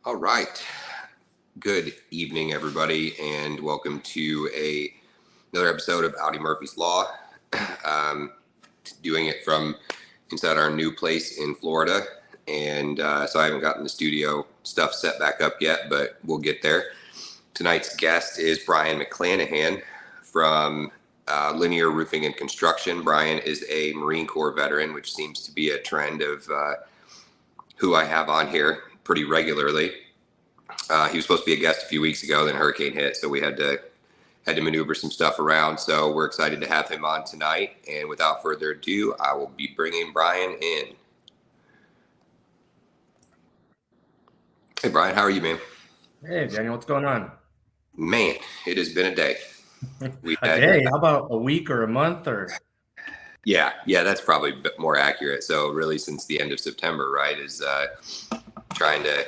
All right. Good evening, everybody, and welcome to another episode of Audie Murphy's Law. Um, Doing it from inside our new place in Florida, and so I haven't gotten the studio stuff set back up yet, but we'll get there. Tonight's guest is Brian McClanahan from Linear Roofing and Construction. Brian is a Marine Corps veteran, which seems to be a trend of who I have on here pretty regularly. He was supposed to be a guest a few weeks ago, then hurricane hit, so we had to maneuver some stuff around. So we're excited to have him on tonight. And without further ado, I will be bringing Brian in. Hey, Brian, how are you, man? Hey, Daniel, what's going on? Man, it has been a day. Day? How about a week or a month or? Yeah, that's probably a bit more accurate. So really, since the end of September, right, is trying to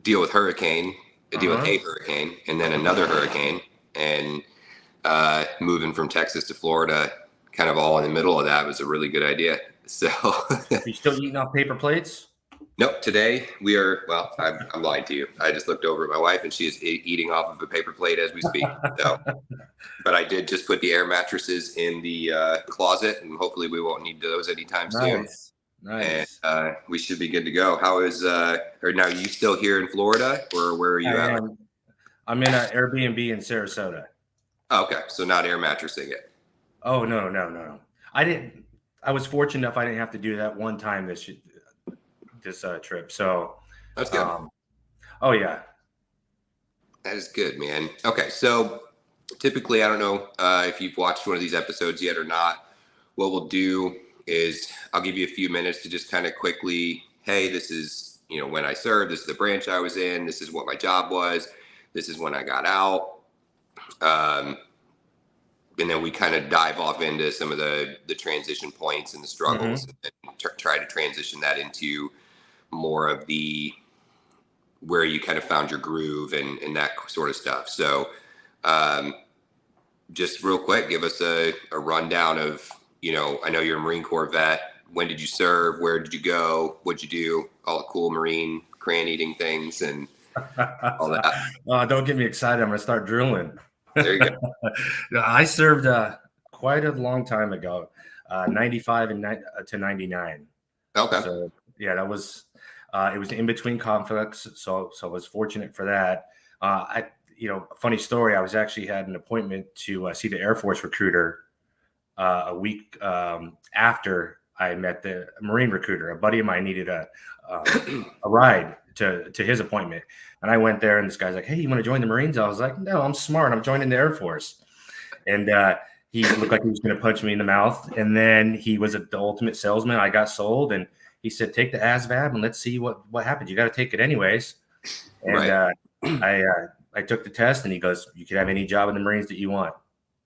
deal with a hurricane, and then another hurricane, and moving from Texas to Florida, kind of all in the middle of that was a really good idea. So, are you still eating off paper plates? Nope. Today we are. Well, I'm lying to you. I just looked over at my wife, and she is eating off of a paper plate as we speak. So, but I did just put the air mattresses in the closet, and hopefully we won't need those anytime soon. Nice. And we should be good to go. How is or now, are you still here in Florida, or where are you at? I'm in an Airbnb in Sarasota. Oh, okay, so not air mattressing it. Oh, no. I was fortunate enough I didn't have to do that one time this trip. So that's good. Oh yeah, that is good, man. Okay, so typically, I don't know if you've watched one of these episodes yet or not. What we'll do is I'll give you a few minutes to just kind of quickly, hey, this is, when I served, this is the branch I was in, this is what my job was, this is when I got out. And then we kind of dive off into some of the transition points and the struggles, and try to transition that into more of the where you kind of found your groove and that sort of stuff. So just real quick, give us a rundown of, I know you're a Marine Corps vet. When did you serve? Where did you go? What'd you do? All the cool Marine crayon eating things and all that. Don't get me excited. I'm going to start drilling. There you go. I served quite a long time ago, 95 to 99. Okay. So yeah, that was, it was in between conflicts. So I was fortunate for that. Funny story. I was actually had an appointment to see the Air Force recruiter a week after I met the Marine recruiter. A buddy of mine needed a ride to his appointment, and I went there. And this guy's like, "Hey, you want to join the Marines?" I was like, "No, I'm smart. I'm joining the Air Force." And he looked like he was going to punch me in the mouth. And then he was the ultimate salesman. I got sold, and he said, "Take the ASVAB and let's see what happens. You got to take it anyways." And I took the test, and he goes, "You can have any job in the Marines that you want."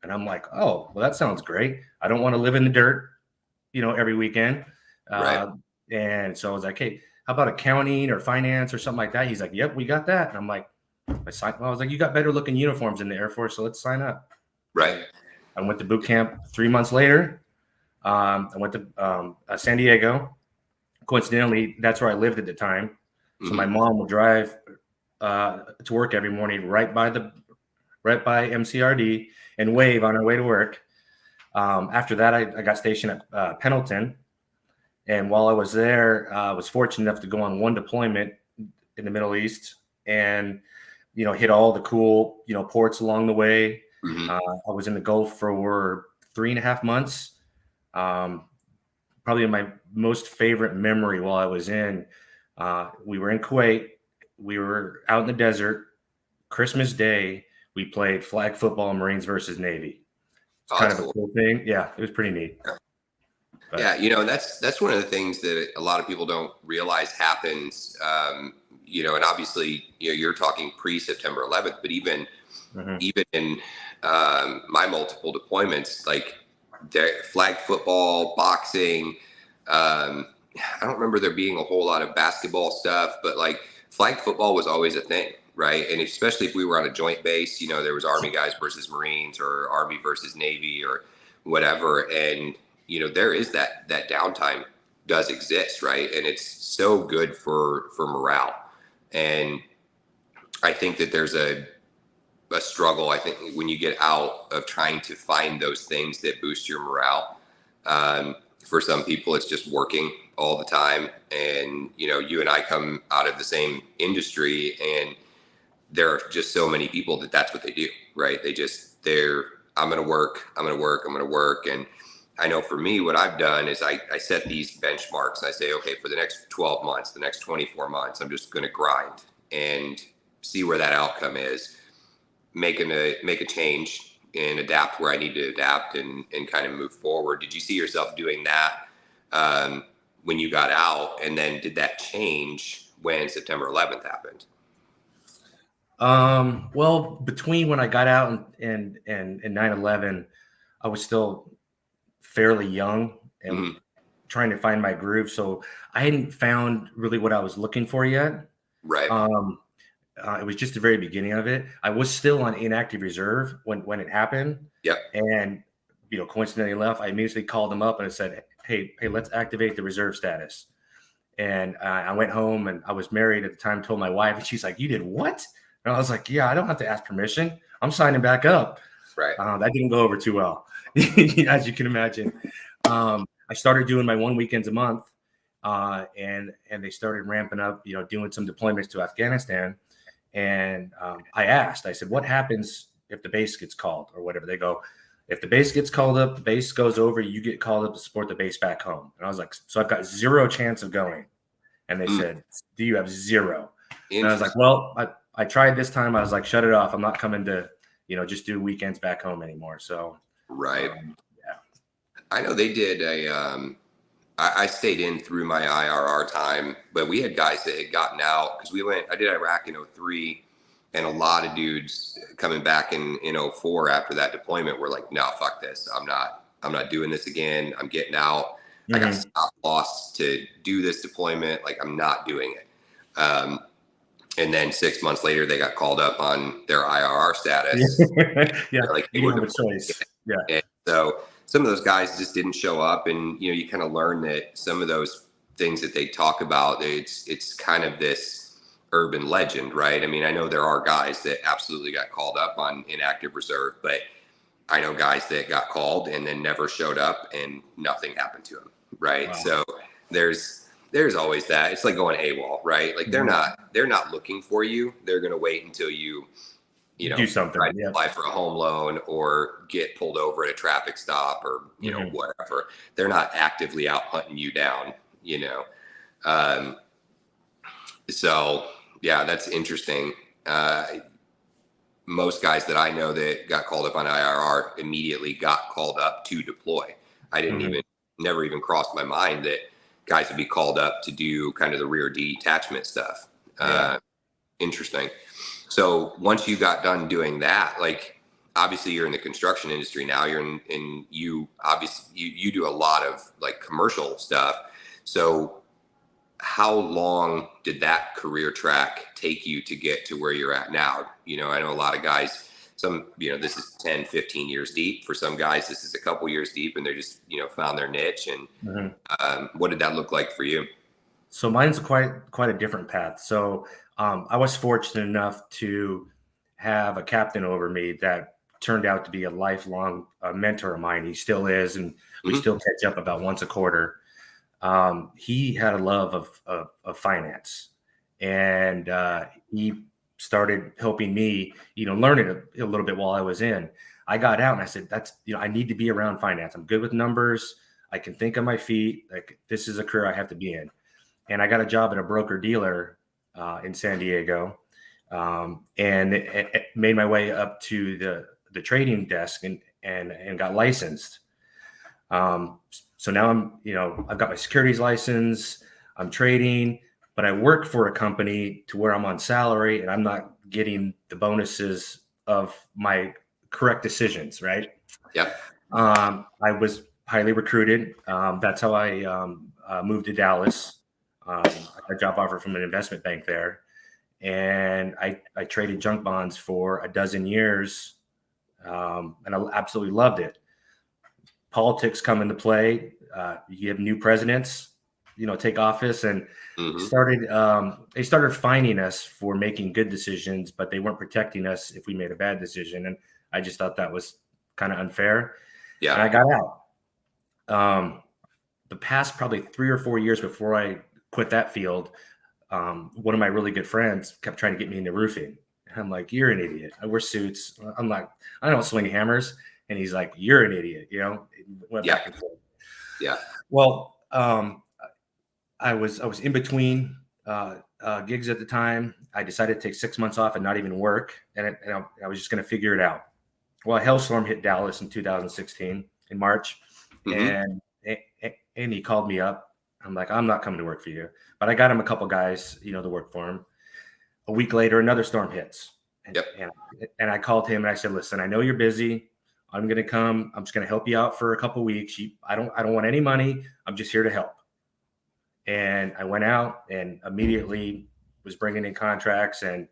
And I'm like, "Oh, well, that sounds great. I don't want to live in the dirt, every weekend." And so I was like, "Hey, how about accounting or finance or something like that?" He's like, "Yep, we got that." And I'm like, I was like, "You got better looking uniforms in the Air Force, so let's sign up." Right. I went to boot camp 3 months later. I went to San Diego. Coincidentally, that's where I lived at the time. So my mom would drive to work every morning right by MCRD and wave on her way to work. After that, I got stationed at Pendleton. And while I was there, I was fortunate enough to go on one deployment in the Middle East and, hit all the cool, ports along the way. I was in the Gulf for 3.5 months. Probably my most favorite memory while I was in, we were in Kuwait. We were out in the desert. Christmas Day, we played flag football, Marines versus Navy. It's kind of a cool thing. Yeah, it was pretty neat. But, and that's one of the things that a lot of people don't realize happens. And obviously, you're talking pre-September 11th, but even in my multiple deployments, like flag football, boxing. I don't remember there being a whole lot of basketball stuff, but like flag football was always a thing, right? And especially if we were on a joint base, there was Army guys versus Marines or Army versus Navy or whatever. And, there is that downtime does exist, right? And it's so good for morale. And I think that there's a struggle, I think, when you get out of trying to find those things that boost your morale. For some people, it's just working all the time. And, you know, you and I come out of the same industry, and there are just so many people that that's what they do, right? I'm going to work, I'm going to work, I'm going to work. And I know for me, what I've done is I set these benchmarks. And I say, okay, for the next 12 months, the next 24 months, I'm just going to grind and see where that outcome is, make a change and adapt where I need to adapt, and kind of move forward. Did you see yourself doing that when you got out? And then did that change when September 11th happened? Well, between when I got out and 9/11, I was still fairly young and trying to find my groove. So I hadn't found really what I was looking for yet. Right. It was just the very beginning of it. I was still on inactive reserve when it happened. Yep. And, you know, coincidentally enough, I immediately called them up and I said, hey, let's activate the reserve status. And I went home, and I was married at the time, told my wife, and she's like, you did what? And I was like, yeah, I don't have to ask permission. I'm signing back up. Right. That didn't go over too well, as you can imagine. I started doing my 1 weekends a month, and they started ramping up, you know, doing some deployments to Afghanistan. And I said, what happens if the base gets called or whatever? They go, if the base gets called up, the base goes over, you get called up to support the base back home. And I was like, so I've got zero chance of going. And they said, do you have zero? And I was like, well, I tried this time. I was like, shut it off. I'm not coming to, you know, just do weekends back home anymore. So, right. Yeah. I know they did I stayed in through my IRR time, but we had guys that had gotten out, because I did Iraq in 2003, and a lot of dudes coming back in 2004 after that deployment were like, no, fuck this. I'm not doing this again. I'm getting out. I got stop loss to do this deployment. Like, I'm not doing it. And then 6 months later, they got called up on their IRR status. Yeah. Like, you didn't have a choice. Yeah. And so some of those guys just didn't show up, and, you know, you kind of learn that some of those things that they talk about, it's kind of this urban legend, right? I mean, I know there are guys that absolutely got called up on inactive reserve, but I know guys that got called and then never showed up and nothing happened to them, right? Wow. So there's always that. It's like going AWOL, right? Like, they're not looking for you. They're going to wait until you know, do something, try to apply for a home loan or get pulled over at a traffic stop, or, you know, whatever. They're not actively out hunting you down, you know? So yeah, that's interesting. Most guys that I know that got called up on IRR immediately got called up to deploy. I never even crossed my mind that guys would be called up to do kind of the rear detachment stuff. Interesting. So once you got done doing that, like, obviously you're in the construction industry now, you do a lot of like commercial stuff. So how long did that career track take you to get to where you're at now? You know, I know a lot of guys, this is 10, 15 years deep. For some guys, this is a couple years deep, and they're just, you know, found their niche. And what did that look like for you? So mine's quite a different path. So I was fortunate enough to have a captain over me that turned out to be a lifelong mentor of mine. He still is, and we still catch up about once a quarter. He had a love of finance, and he started helping me, you know, learn it a little bit while I was in. I got out and I said, I need to be around finance. I'm good with numbers. I can think on my feet. Like, this is a career I have to be in. And I got a job at a broker dealer in San Diego, and it made my way up to the trading desk and got licensed. So now I've got my securities license, I'm trading, but I work for a company to where I'm on salary and I'm not getting the bonuses of my correct decisions, right? Yep. I was highly recruited. That's how I moved to Dallas. I got a job offer from an investment bank there. And I traded junk bonds for a dozen years. And I absolutely loved it. Politics come into play. You have new presidents. take office, and Hmm. they started fining us for making good decisions, but they weren't protecting us if we made a bad decision. And I just thought that was kind of unfair. And Yeah. I got out. The past probably 3 or 4 years before I quit that field, one of my really good friends kept trying to get me into roofing. I'm like, you're an idiot. I wear suits. I'm like, I don't swing hammers. And he's like, you're an idiot. It went Yeah. back and forth. Yeah. Well, I was in between gigs at the time. I decided to take 6 months off and not even work, and I was just going to figure it out. Well, a hailstorm hit Dallas in 2016 in March, Hmm. and he called me up. I'm like, I'm not coming to work for you, but I got him a couple guys, to work for him. A week later, another storm hits, and Yep. and I called him and I said, listen, I know you're busy. I'm going to come. I'm just going to help you out for a couple weeks. I don't want any money. I'm just here to help. And I went out and immediately was bringing in contracts. And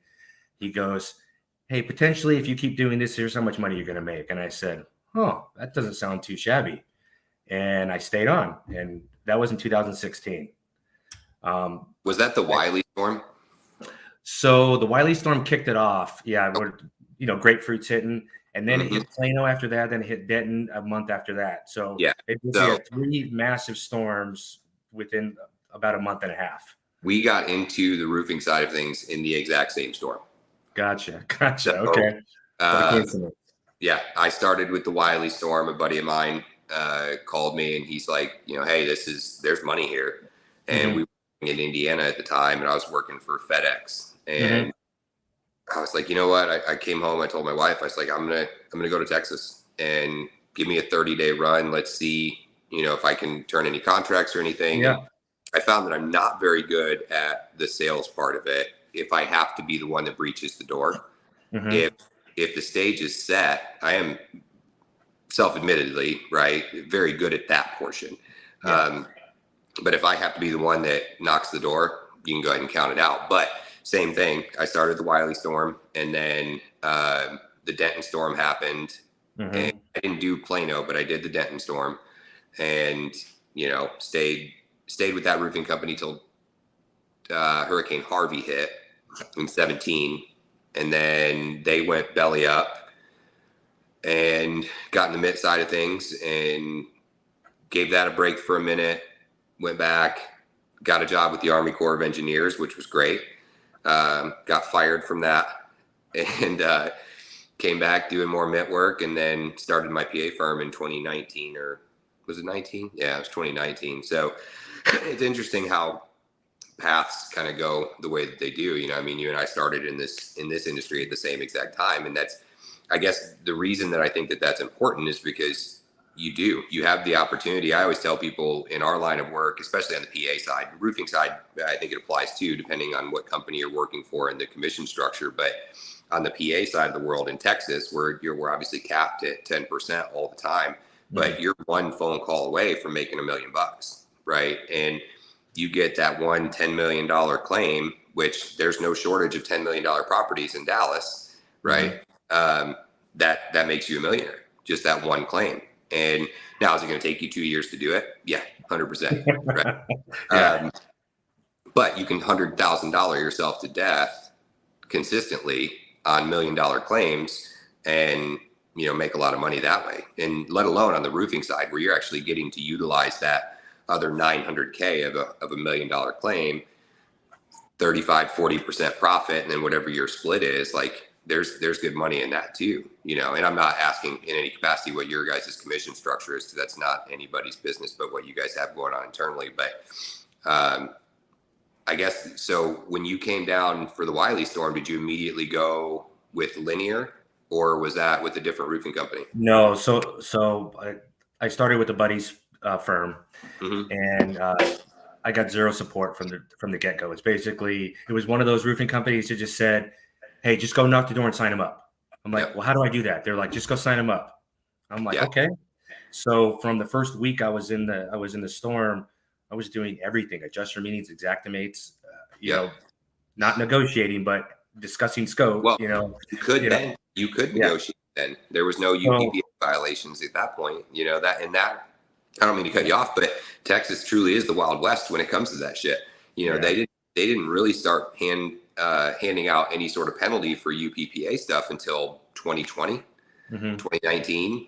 he goes, hey, potentially, if you keep doing this, here's how much money you're going to make. And I said, oh, that doesn't sound too shabby. And I stayed on. And that was in 2016. Was that the Wiley storm? So the Wiley storm kicked it off. Yeah, grapefruit's hitting. And then it Hmm. hit Plano after that. Then it hit Denton a month after that. So Yeah. it basically So had 3 massive storms within about a month and a half. we got into the roofing side of things in the exact same storm. Gotcha. So, Okay. What a coincidence. yeah, I started with the Wiley storm. A buddy of mine called me and he's like, hey, there's money here. And we Mhm. were in Indiana at the time and I was working for FedEx. Mhm. And I was like, you know what? I came home. I told my wife, I was like, I'm gonna go to Texas and give me a 30-day run. Let's see, if I can turn any contracts or anything. Yeah. And I found that I'm not very good at the sales part of it. If I have to be the one that breaches the door, if Mhm. if the stage is set, I am self-admittedly right very good at that portion. Yeah. But if I have to be the one that knocks the door, you can go ahead and count it out. But same thing. I started the Wiley storm, and then the Denton storm happened, and Mhm. I didn't do Plano, but I did the Denton storm, and stayed with that roofing company till Hurricane Harvey hit in 17, and then they went belly up and got in the mid side of things and gave that a break for a minute, went back, got a job with the Army Corps of Engineers, which was great. Got fired from that and came back doing more mitt work, and then started my PA firm in 2019, or was it 19? Yeah, it was 2019. So it's interesting how paths kind of go the way that they do. I mean, you and I started in this industry at the same exact time, and that's, I guess, the reason that I think that that's important is because you have the opportunity. I always tell people in our line of work, especially on the PA side, roofing side, I think it applies too, depending on what company you're working for and the commission structure. But on the PA side of the world in Texas, where we're obviously capped at 10% all the time, but Mhm. you're one phone call away from making $1 million, right? And you get that $10 million claim, which there's no shortage of $10 million properties in Dallas, right? Mhm. That makes you a millionaire, just that one claim. And now, is it going to take you 2 years to do it? Yeah, 100%. Right. Yeah. But you can $100,000 yourself to death consistently on $1 million claims, and make a lot of money that way. And let alone on the roofing side, where you're actually getting to utilize that other 900K of a $1 million claim, 35-40% profit, and then whatever your split is, like there's good money in that too. And I'm not asking in any capacity what your guys' commission structure is, because that's not anybody's business but what you guys have going on internally. But I guess, so when you came down for the Wiley storm, did you immediately go with Linear, or was that with a different roofing company? No, so I started with a buddy's firm, Mm-hmm. and I got zero support from the get go. It was one of those roofing companies that just said, "Hey, just go knock the door and sign them up." I'm like, Yep. "Well, how do I do that?" They're like, "Just go sign them up." I'm like, Yeah. "Okay." So from the first week I was in the storm, I was doing everything: adjuster meetings, exactimates, Yep. not negotiating, but discussing scope. Well, you could You know, then. You could yeah. negotiate then. There was no So UPPA violations at that point. That I don't mean to cut you off, but Texas truly is the Wild West when it comes to that shit. They didn't really start handing out any sort of penalty for UPPA stuff until 2020, 2019,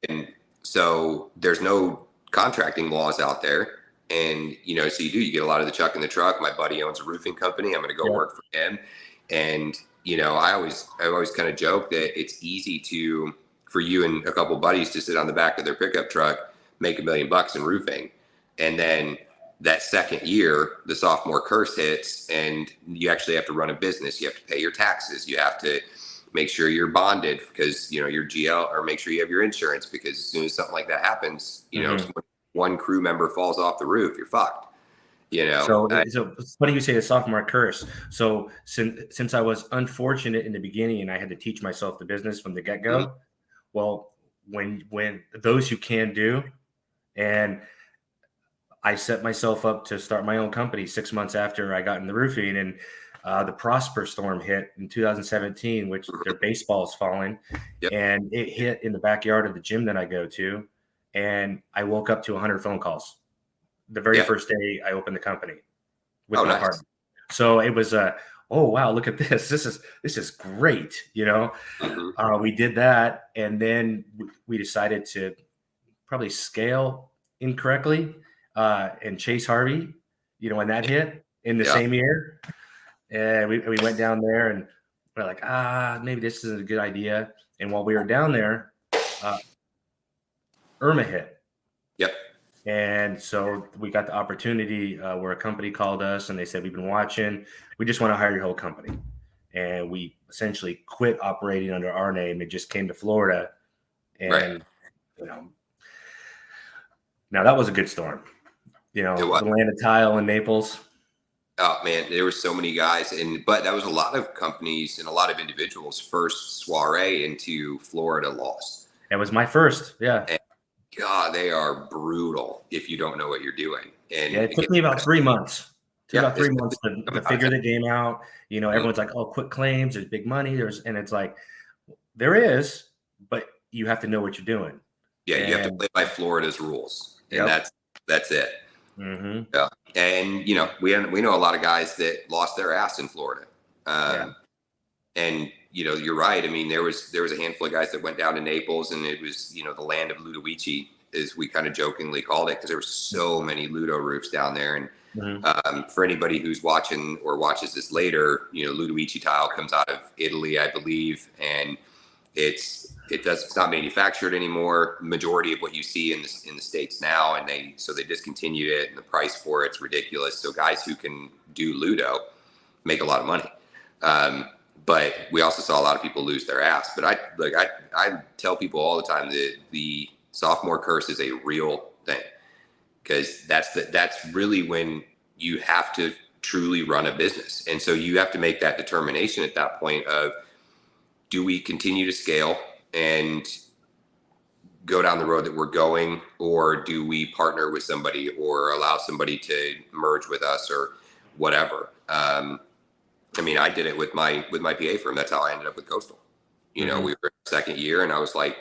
and so there's no contracting laws out there. And, so you get a lot of the chuck in the truck. My buddy owns a roofing company. I'm going to go work for him. And, I've always kind of joked that it's easy for you and a couple buddies to sit on the back of their pickup truck, make $1 million in roofing. And then that second year, the sophomore curse hits and you actually have to run a business. You have to pay your taxes. You have to make sure you're bonded because, your GL, or make sure you have your insurance, because as soon as something like that happens, one crew member falls off the roof, you're fucked. So it's funny you say the sophomore curse. So since I was unfortunate in the beginning and I had to teach myself the business from the get-go, well, when those who can do, and I set myself up to start my own company 6 months after I got in the roofing, and the Prosper storm hit in 2017, which their baseball's falling, and it hit in the backyard of the gym that I go to, and I woke up to 100 phone calls the very first day I opened the company with my partner. So it was oh wow, look at this. This is great. We did that, and then we decided to probably scale incorrectly, and Chase Harvey, when that hit in the same year, and we went down there and we're like, maybe this isn't a good idea. And while we were down there, Irma hit. Yep. And so we got the opportunity where a company called us and they said, we've been watching, we just want to hire your whole company. And we essentially quit operating under our name and just came to Florida. And, now that was a good storm. The land of tile in Naples. Oh man, there were so many guys, but that was a lot of companies and a lot of individuals' first soiree into Florida loss. It was my first, And God, they are brutal if you don't know what you're doing. And it took me about 3 months. About 3 months to figure the game out. Everyone's like, "Oh, quit claims. There's big money." And it's like, there is, but you have to know what you're doing. Yeah, you have to play by Florida's rules, and that's it. Mm-hmm. Yeah, and we know a lot of guys that lost their ass in Florida. And you're right. I mean, there was a handful of guys that went down to Naples, and it was the land of Ludovici, as we kind of jokingly called it, because there were so many Ludo roofs down there. And for anybody who's watching or watches this later, Ludovici tile comes out of Italy, I believe, and it's not manufactured anymore. Majority of what you see in the States now, and they discontinued it, and the price for it's ridiculous. So guys who can do Ludo make a lot of money. But we also saw a lot of people lose their ass. But I tell people all the time that the sophomore curse is a real thing, because that's really when you have to truly run a business. And so you have to make that determination at that point of, do we continue to scale and go down the road that we're going, or do we partner with somebody or allow somebody to merge with us or whatever? I mean, I did it with my PA firm. That's how I ended up with Coastal. We were in the second year, and I was like,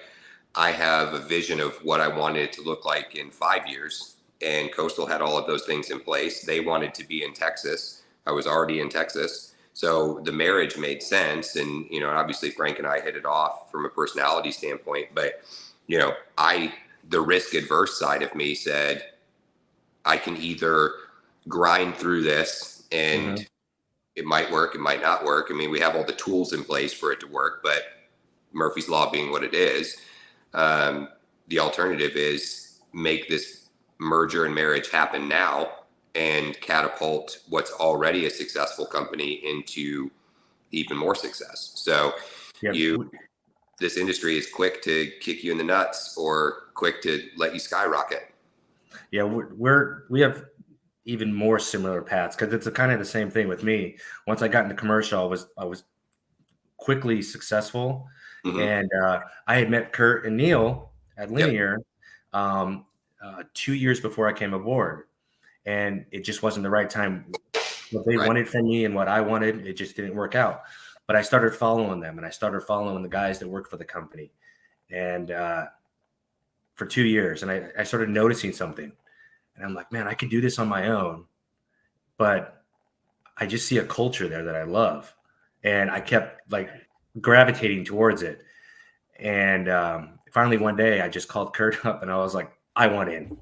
I have a vision of what I wanted it to look like in 5 years. And Coastal had all of those things in place. They wanted to be in Texas. I was already in Texas. So the marriage made sense. And, obviously Frank and I hit it off from a personality standpoint. But, the risk adverse side of me said, I can either grind through this and it might work, it might not work. I mean, we have all the tools in place for it to work, but Murphy's Law being what it is, the alternative is make this merger and marriage happen now and catapult what's already a successful company into even more success. So this industry is quick to kick you in the nuts or quick to let you skyrocket. Yeah, we have even more similar paths, because it's kind of the same thing with me. Once I got into commercial, I was quickly successful, and I had met Kurt and Neil at Linear 2 years before I came aboard, and it just wasn't the right time. What they wanted from me and what I wanted, it just didn't work out. But I started following them, and I started following the guys that worked for the company, and for 2 years, and I started noticing something, and I'm like, man, I could do this on my own, but I just see a culture there that I love, and I kept like gravitating towards it. And finally, one day, I just called Kurt up, and I was like, I want in.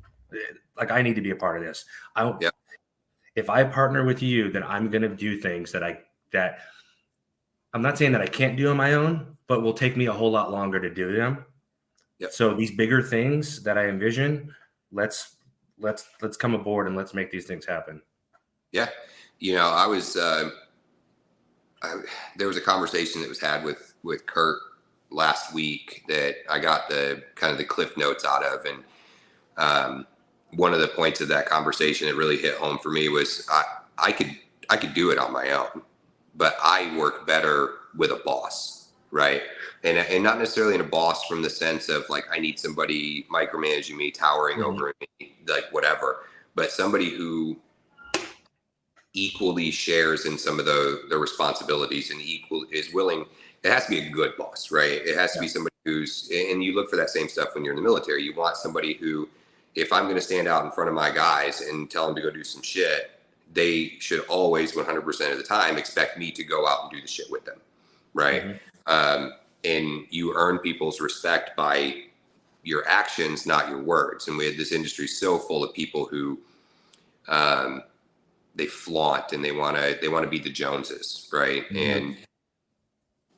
Like, I need to be a part of this. Yep. If I partner with you, then I'm going to do things that I'm not saying that I can't do on my own, but will take me a whole lot longer to do them. Yep. So these bigger things that I envision, let's come aboard and let's make these things happen. Yeah. I was, there was a conversation that was had with Kurt last week that I got the kind of the cliff notes out of. And one of the points of that conversation that really hit home for me was I could do it on my own, but I work better with a boss, right? And not necessarily in a boss from the sense of like, I need somebody micromanaging me, towering over me, like whatever, but somebody who equally shares in some of the responsibilities and is willing. It has to be a good boss, right? It has to be somebody who's, and you look for that same stuff when you're in the military. You want somebody who, if I'm going to stand out in front of my guys and tell them to go do some shit, they should always 100% of the time expect me to go out and do the shit with them, right? And you earn people's respect by your actions, not your words. And this industry so full of people who they flaunt and they want to be the Joneses, right? And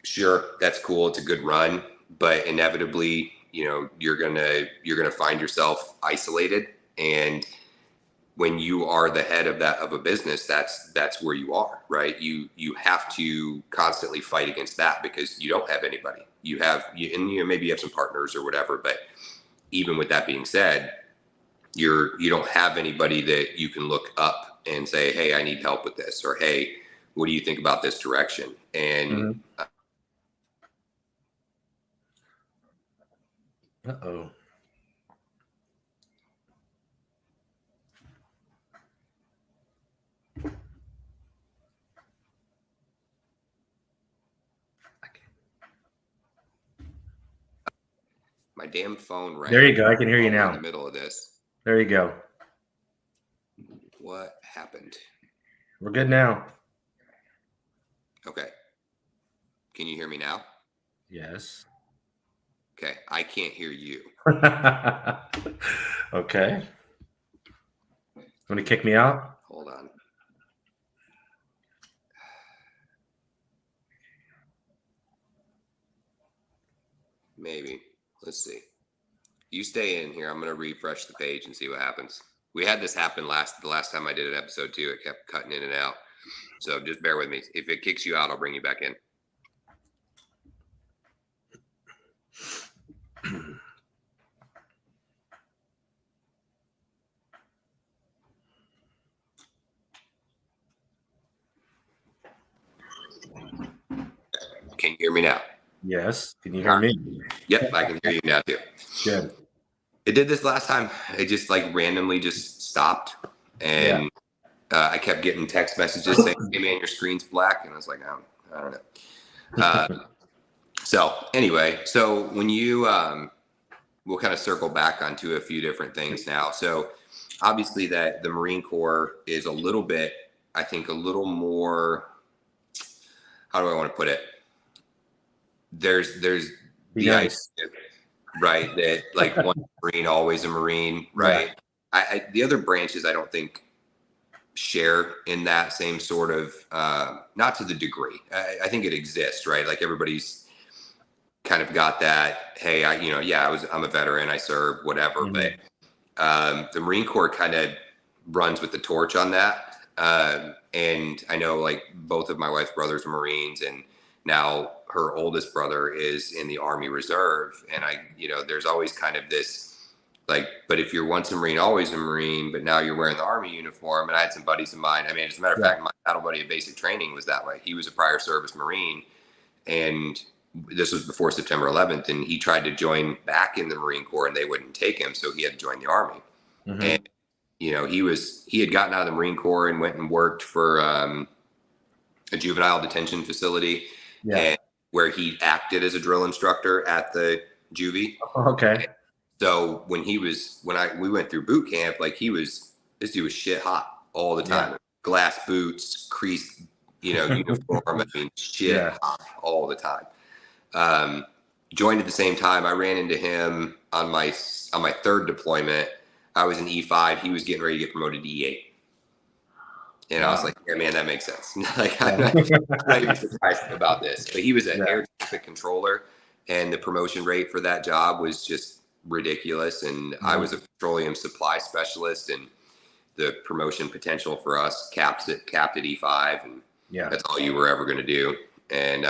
sure, that's cool. It's a good run, but inevitably, you're gonna find yourself isolated. And when you are the head of a business, that's where you are, right? You have to constantly fight against that because you don't have anybody. Maybe you have some partners or whatever, but even with that being said, you don't have anybody that you can look up and say, hey, I need help with this, or hey, what do you think about this direction? And uh-oh. my damn phone rang. There you go. I can hear you now. In the middle of this. There you go. What happened? We're good now. Okay. Can you hear me now? Yes. Okay. I can't hear you. Okay. Want to kick me out? Hold on. Maybe. Let's see. You stay in here. I'm going to refresh the page and see what happens. We had this happen the last time I did an episode too. It kept cutting in and out. So just bear with me. If it kicks you out, I'll bring you back in. Can you hear me now? Yes. Can you hear me? Yep, I can hear you now too. Good. It did this last time. It just like randomly just stopped. And I kept getting text messages saying, hey man, your screen's black. And I was like, I don't know. So anyway, so when you, we'll kind of circle back onto a few different things now. So obviously that the Marine Corps is a little bit, I think a little more, how do I want to put it? There's the idea, right, that like one Marine, always a Marine, right? The other branches, I don't think share in that same sort of, not to the degree. I think it exists, right? Like everybody's kind of got that, hey, I'm a veteran, I served, whatever. But the Marine Corps kind of runs with the torch on that. And I know like both of my wife's brothers are Marines, and now her oldest brother is in the Army Reserve. And there's always kind of this, like, but if you're once a Marine, always a Marine, but now you're wearing the Army uniform. And I had some buddies of mine. I mean, as a matter of fact, my battle buddy at basic training was that way. He was a prior service Marine, and this was before September 11th. And he tried to join back in the Marine Corps, and they wouldn't take him. So he had to join the Army. And, he had gotten out of the Marine Corps and went and worked for a juvenile detention facility, and where he acted as a drill instructor at the juvie. Okay. So when we went through boot camp, like this dude was shit hot all the time. Yeah. Glass boots, creased, uniform. I mean, shit Yeah. hot all the time. Joined at the same time. I ran into him on my third deployment. I was in E5. He was getting ready to get promoted to E8. And I was like, yeah, man, that makes sense. Like, I'm not even surprised about this. But he was an air traffic controller, and the promotion rate for that job was just ridiculous. And I was a petroleum supply specialist, and the promotion potential for us capped at E5, and that's all you were ever going to do. And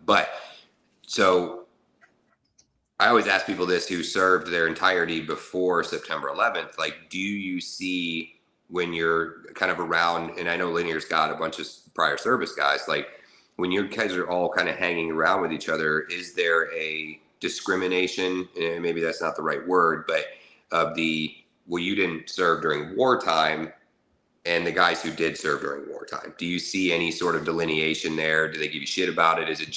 but so I always ask people this who served their entirety before September 11th, like, do you see when you're kind of around, and I know Linear's got a bunch of prior service guys, like when you guys are all kind of hanging around with each other, is there a discrimination, and maybe that's not the right word, but well, you didn't serve during wartime and the guys who did serve during wartime, do you see any sort of delineation there? Do they give you shit about it? Is it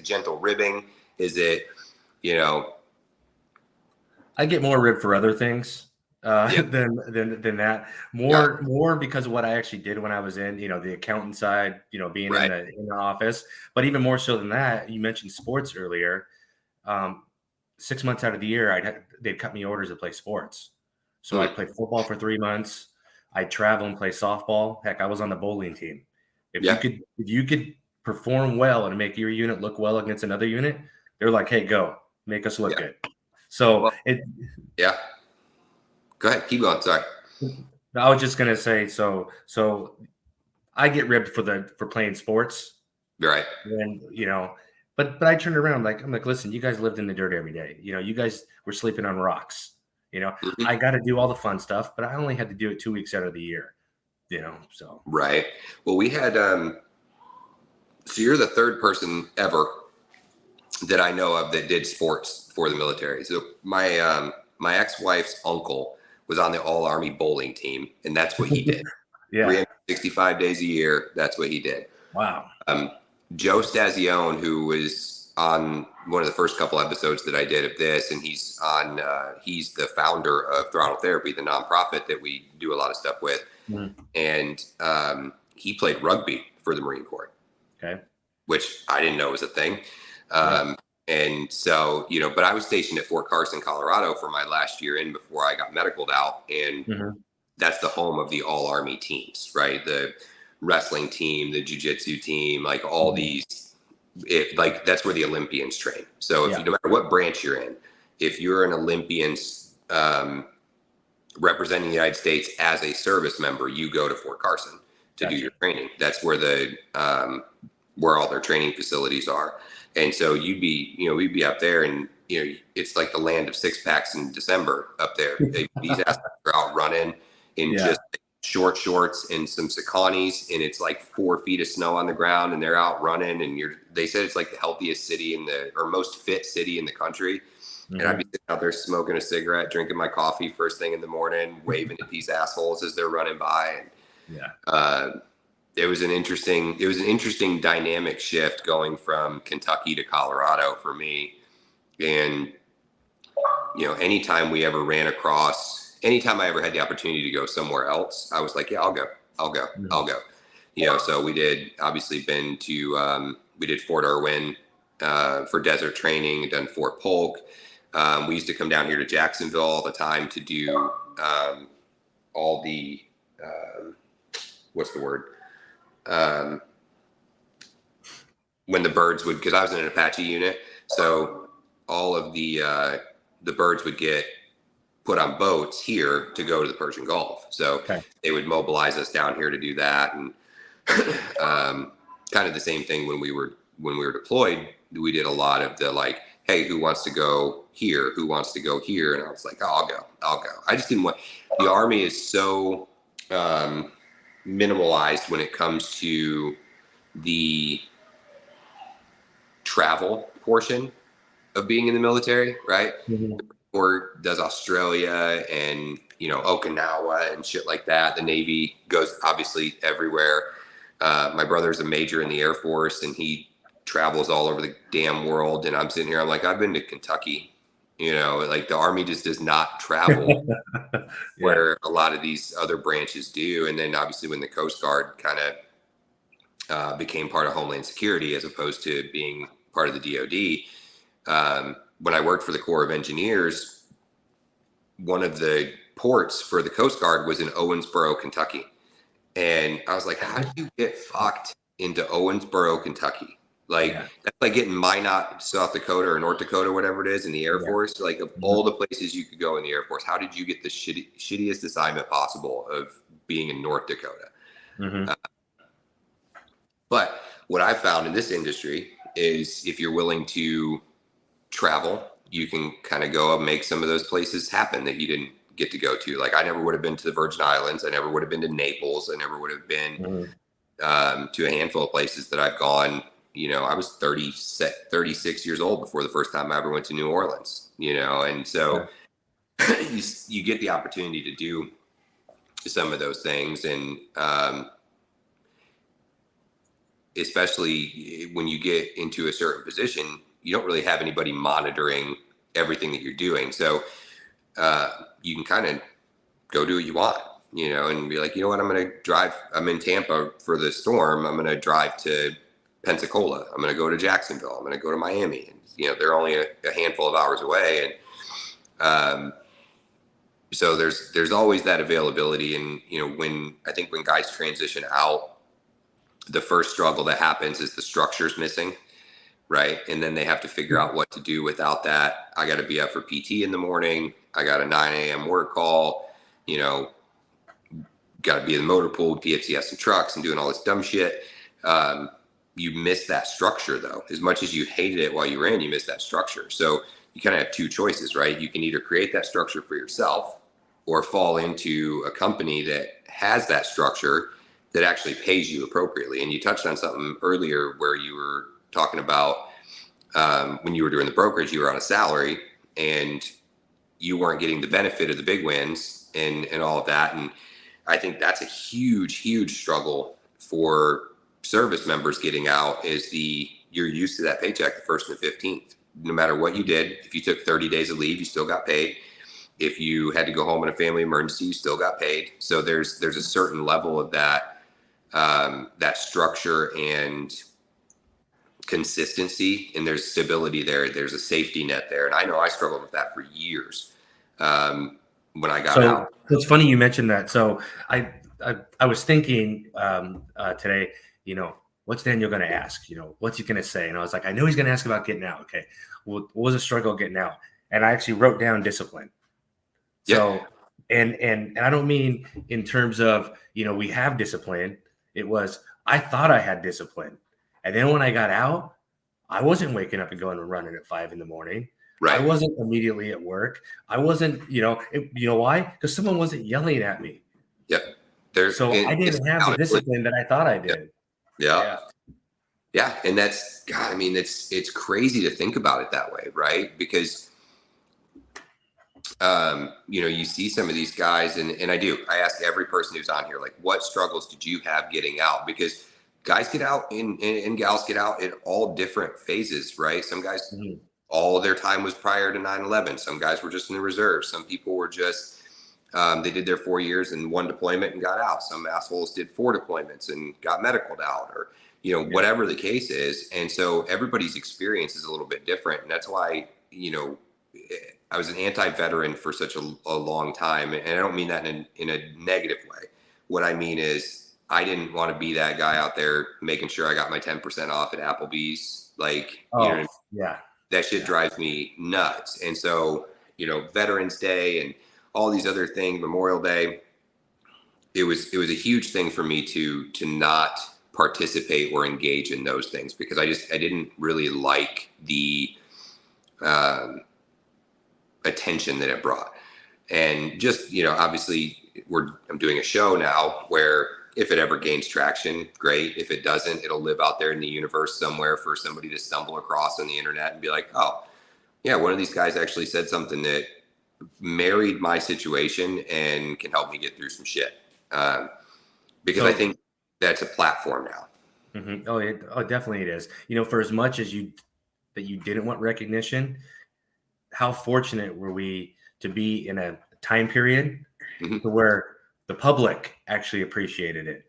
gentle ribbing? Is it, I get more ribbed for other things than that. More because of what I actually did when I was in, the accountant side, being in the office. But even more so than that, you mentioned sports earlier. 6 months out of the year, they'd cut me orders to play sports. So I'd play football for 3 months. I'd travel and play softball. Heck, I was on the bowling team. If you could perform well and make your unit look well against another unit, they're like, hey, go. Make us look good. So go ahead, keep going. Sorry, I was just gonna say so I get ribbed for playing sports, right? And but I turned around, I'm like, listen, you guys lived in the dirt every day. You guys were sleeping on rocks. I got to do all the fun stuff, but I only had to do it 2 weeks out of the year. So right. Well, we had so you're the third person ever that I know of that did sports for the military. So my ex-wife's uncle was on the all-army bowling team, and that's what he did. 365 days a year, that's what he did. Wow. Joe Stazione, who was on one of the first couple episodes that I did of this, and he's the founder of Throttle Therapy, the nonprofit that we do a lot of stuff with. And he played rugby for the Marine Corps. Okay. Which I didn't know was a thing. And so, but I was stationed at Fort Carson, Colorado for my last year in before I got medicaled out. And that's the home of the all army teams, right? The wrestling team, the jiu-jitsu team, like all these, that's where the Olympians train. So if you, no matter what branch you're in, if you're an Olympian representing the United States as a service member, you go to Fort Carson to do your training. That's where where all their training facilities are. And so we'd be up there, and it's like the land of six packs in December up there. These athletes are out running in just short shorts and some Sauconys, and it's like 4 feet of snow on the ground, and they're out running. And they said it's like the healthiest city or most fit city in the country. And I'd be sitting out there smoking a cigarette, drinking my coffee first thing in the morning, waving at these assholes as they're running by. And it was an interesting dynamic shift going from Kentucky to Colorado for me. And, anytime I ever had the opportunity to go somewhere else, I was like, yeah, I'll go. So we did we did Fort Irwin for desert training, done Fort Polk. We used to come down here to Jacksonville all the time to do all the, what's the word? When the birds would, because I was in an Apache unit, so all of the birds would get put on boats here to go to the Persian Gulf. So they would mobilize us down here to do that, and kind of the same thing when we were deployed. We did a lot of the like, hey, who wants to go here? Who wants to go here? And I was like, oh, I'll go. I just didn't want. The Army is so minimalized when it comes to the travel portion of being in the military, right? Or does Australia and Okinawa and shit like that. The Navy goes obviously everywhere. My brother's a major in the Air Force, and he travels all over the damn world. And I'm sitting here, I'm like, I've been to Kentucky Like the Army just does not travel Yeah. where a lot of these other branches do. And then obviously when the Coast Guard kind of became part of Homeland Security as opposed to being part of the DoD, when I worked for the Corps of Engineers, one of the ports for the Coast Guard was in Owensboro, Kentucky. And I was like, how do you get fucked into Owensboro, Kentucky? Like, that's like getting Minot, South Dakota or North Dakota, whatever it is, in the Air Force. Like, of all the places you could go in the Air Force, how did you get the shittiest assignment possible of being in North Dakota? But what I found in this industry is if you're willing to travel, you can kind of go and make some of those places happen that you didn't get to go to. Like I never would have been to the Virgin Islands. I never would have been to Naples. I never would have been to a handful of places that I've gone. I was 36 years old before the first time I ever went to New Orleans, and so you get the opportunity to do some of those things. And especially when you get into a certain position, you don't really have anybody monitoring everything that you're doing. So you can kind of go do what you want, and be like, you know what, I'm going to drive. I'm in Tampa for the storm. I'm going to drive to Pensacola. I'm going to go to Jacksonville. I'm going to go to Miami. And, they're only a handful of hours away. And so there's always that availability. And, when guys transition out, the first struggle that happens is the structure's missing. Right. And then they have to figure out what to do without that. I got to be up for PT in the morning. I got a 9 a.m. work call, got to be in the motor pool, PFCS and trucks and doing all this dumb shit. You miss that structure though. As much as you hated it while you were in, you missed that structure. So you kind of have two choices, right? You can either create that structure for yourself or fall into a company that has that structure that actually pays you appropriately. And you touched on something earlier where you were talking about when you were doing the brokerage, you were on a salary and you weren't getting the benefit of the big wins and all of that. And I think that's a huge struggle for service members getting out is you're used to that paycheck the 1st and the 15th. No matter what you did, if you took 30 days of leave, you still got paid. If you had to go home in a family emergency, you still got paid. So there's a certain level of that structure and consistency, and there's stability there. There's a safety net there. And I know I struggled with that for years when I got out. It's funny you mentioned that. So I was thinking today, what's Daniel going to ask? What's he going to say? And I was like, I know he's going to ask about getting out. Okay. Well, what was the struggle getting out? And I actually wrote down discipline. So, and I don't mean in terms of, we have discipline. It was, I thought I had discipline. And then when I got out, I wasn't waking up and going and running at 5 a.m. Right. I wasn't immediately at work. I wasn't, why? Because someone wasn't yelling at me. Yep. I didn't have the discipline that I thought I did. Yeah. And that's, God, I mean, it's crazy to think about it that way, right? Because, you see some of these guys and I ask every person who's on here, like, what struggles did you have getting out? Because guys get out and gals get out at all different phases, right? Some guys, all their time was prior to 9/11. Some guys were just in the reserves. Some people were just, they did their 4 years and 1 deployment and got out. Some assholes did 4 deployments and got medicaled out or, whatever the case is. And so everybody's experience is a little bit different. And that's why, I was an anti-veteran for such a long time. And I don't mean that in a negative way. What I mean is, I didn't want to be that guy out there making sure I got my 10% off at Applebee's. Like, that shit drives me nuts. And so, Veterans Day and all these other things, Memorial Day, it was a huge thing for me to not participate or engage in those things because I didn't really like the attention that it brought. And just, obviously I'm doing a show now where if it ever gains traction, great. If it doesn't, it'll live out there in the universe somewhere for somebody to stumble across on the internet and be like, oh, yeah, one of these guys actually said something that married my situation and can help me get through some shit. Because I think that's a platform now. Mm-hmm. Oh, definitely it is. For as much as you didn't want recognition, how fortunate were we to be in a time period Mhm. where the public actually appreciated it,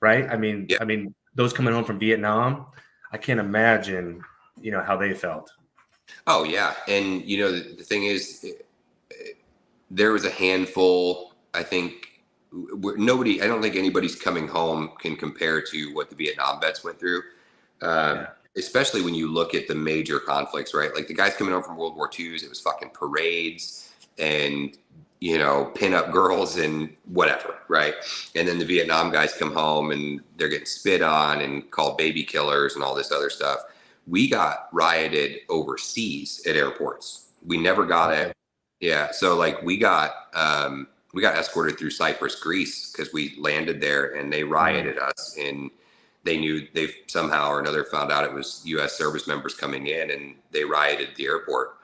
right? Yeah. I mean, those coming home from Vietnam, I can't imagine, how they felt. Oh yeah, and the thing is, there was a handful. I think nobody. I don't think anybody's coming home can compare to what the Vietnam vets went through. Yeah. Especially when you look at the major conflicts, right? Like the guys coming home from World War II's, it was fucking parades and pin-up girls and whatever, right? And then the Vietnam guys come home and they're getting spit on and called baby killers and all this other stuff. We got rioted overseas at airports. We never got it. Yeah, so like we got escorted through Cyprus, Greece, because we landed there and they rioted us, and they somehow or another found out it was U.S. service members coming in, and they rioted the airport,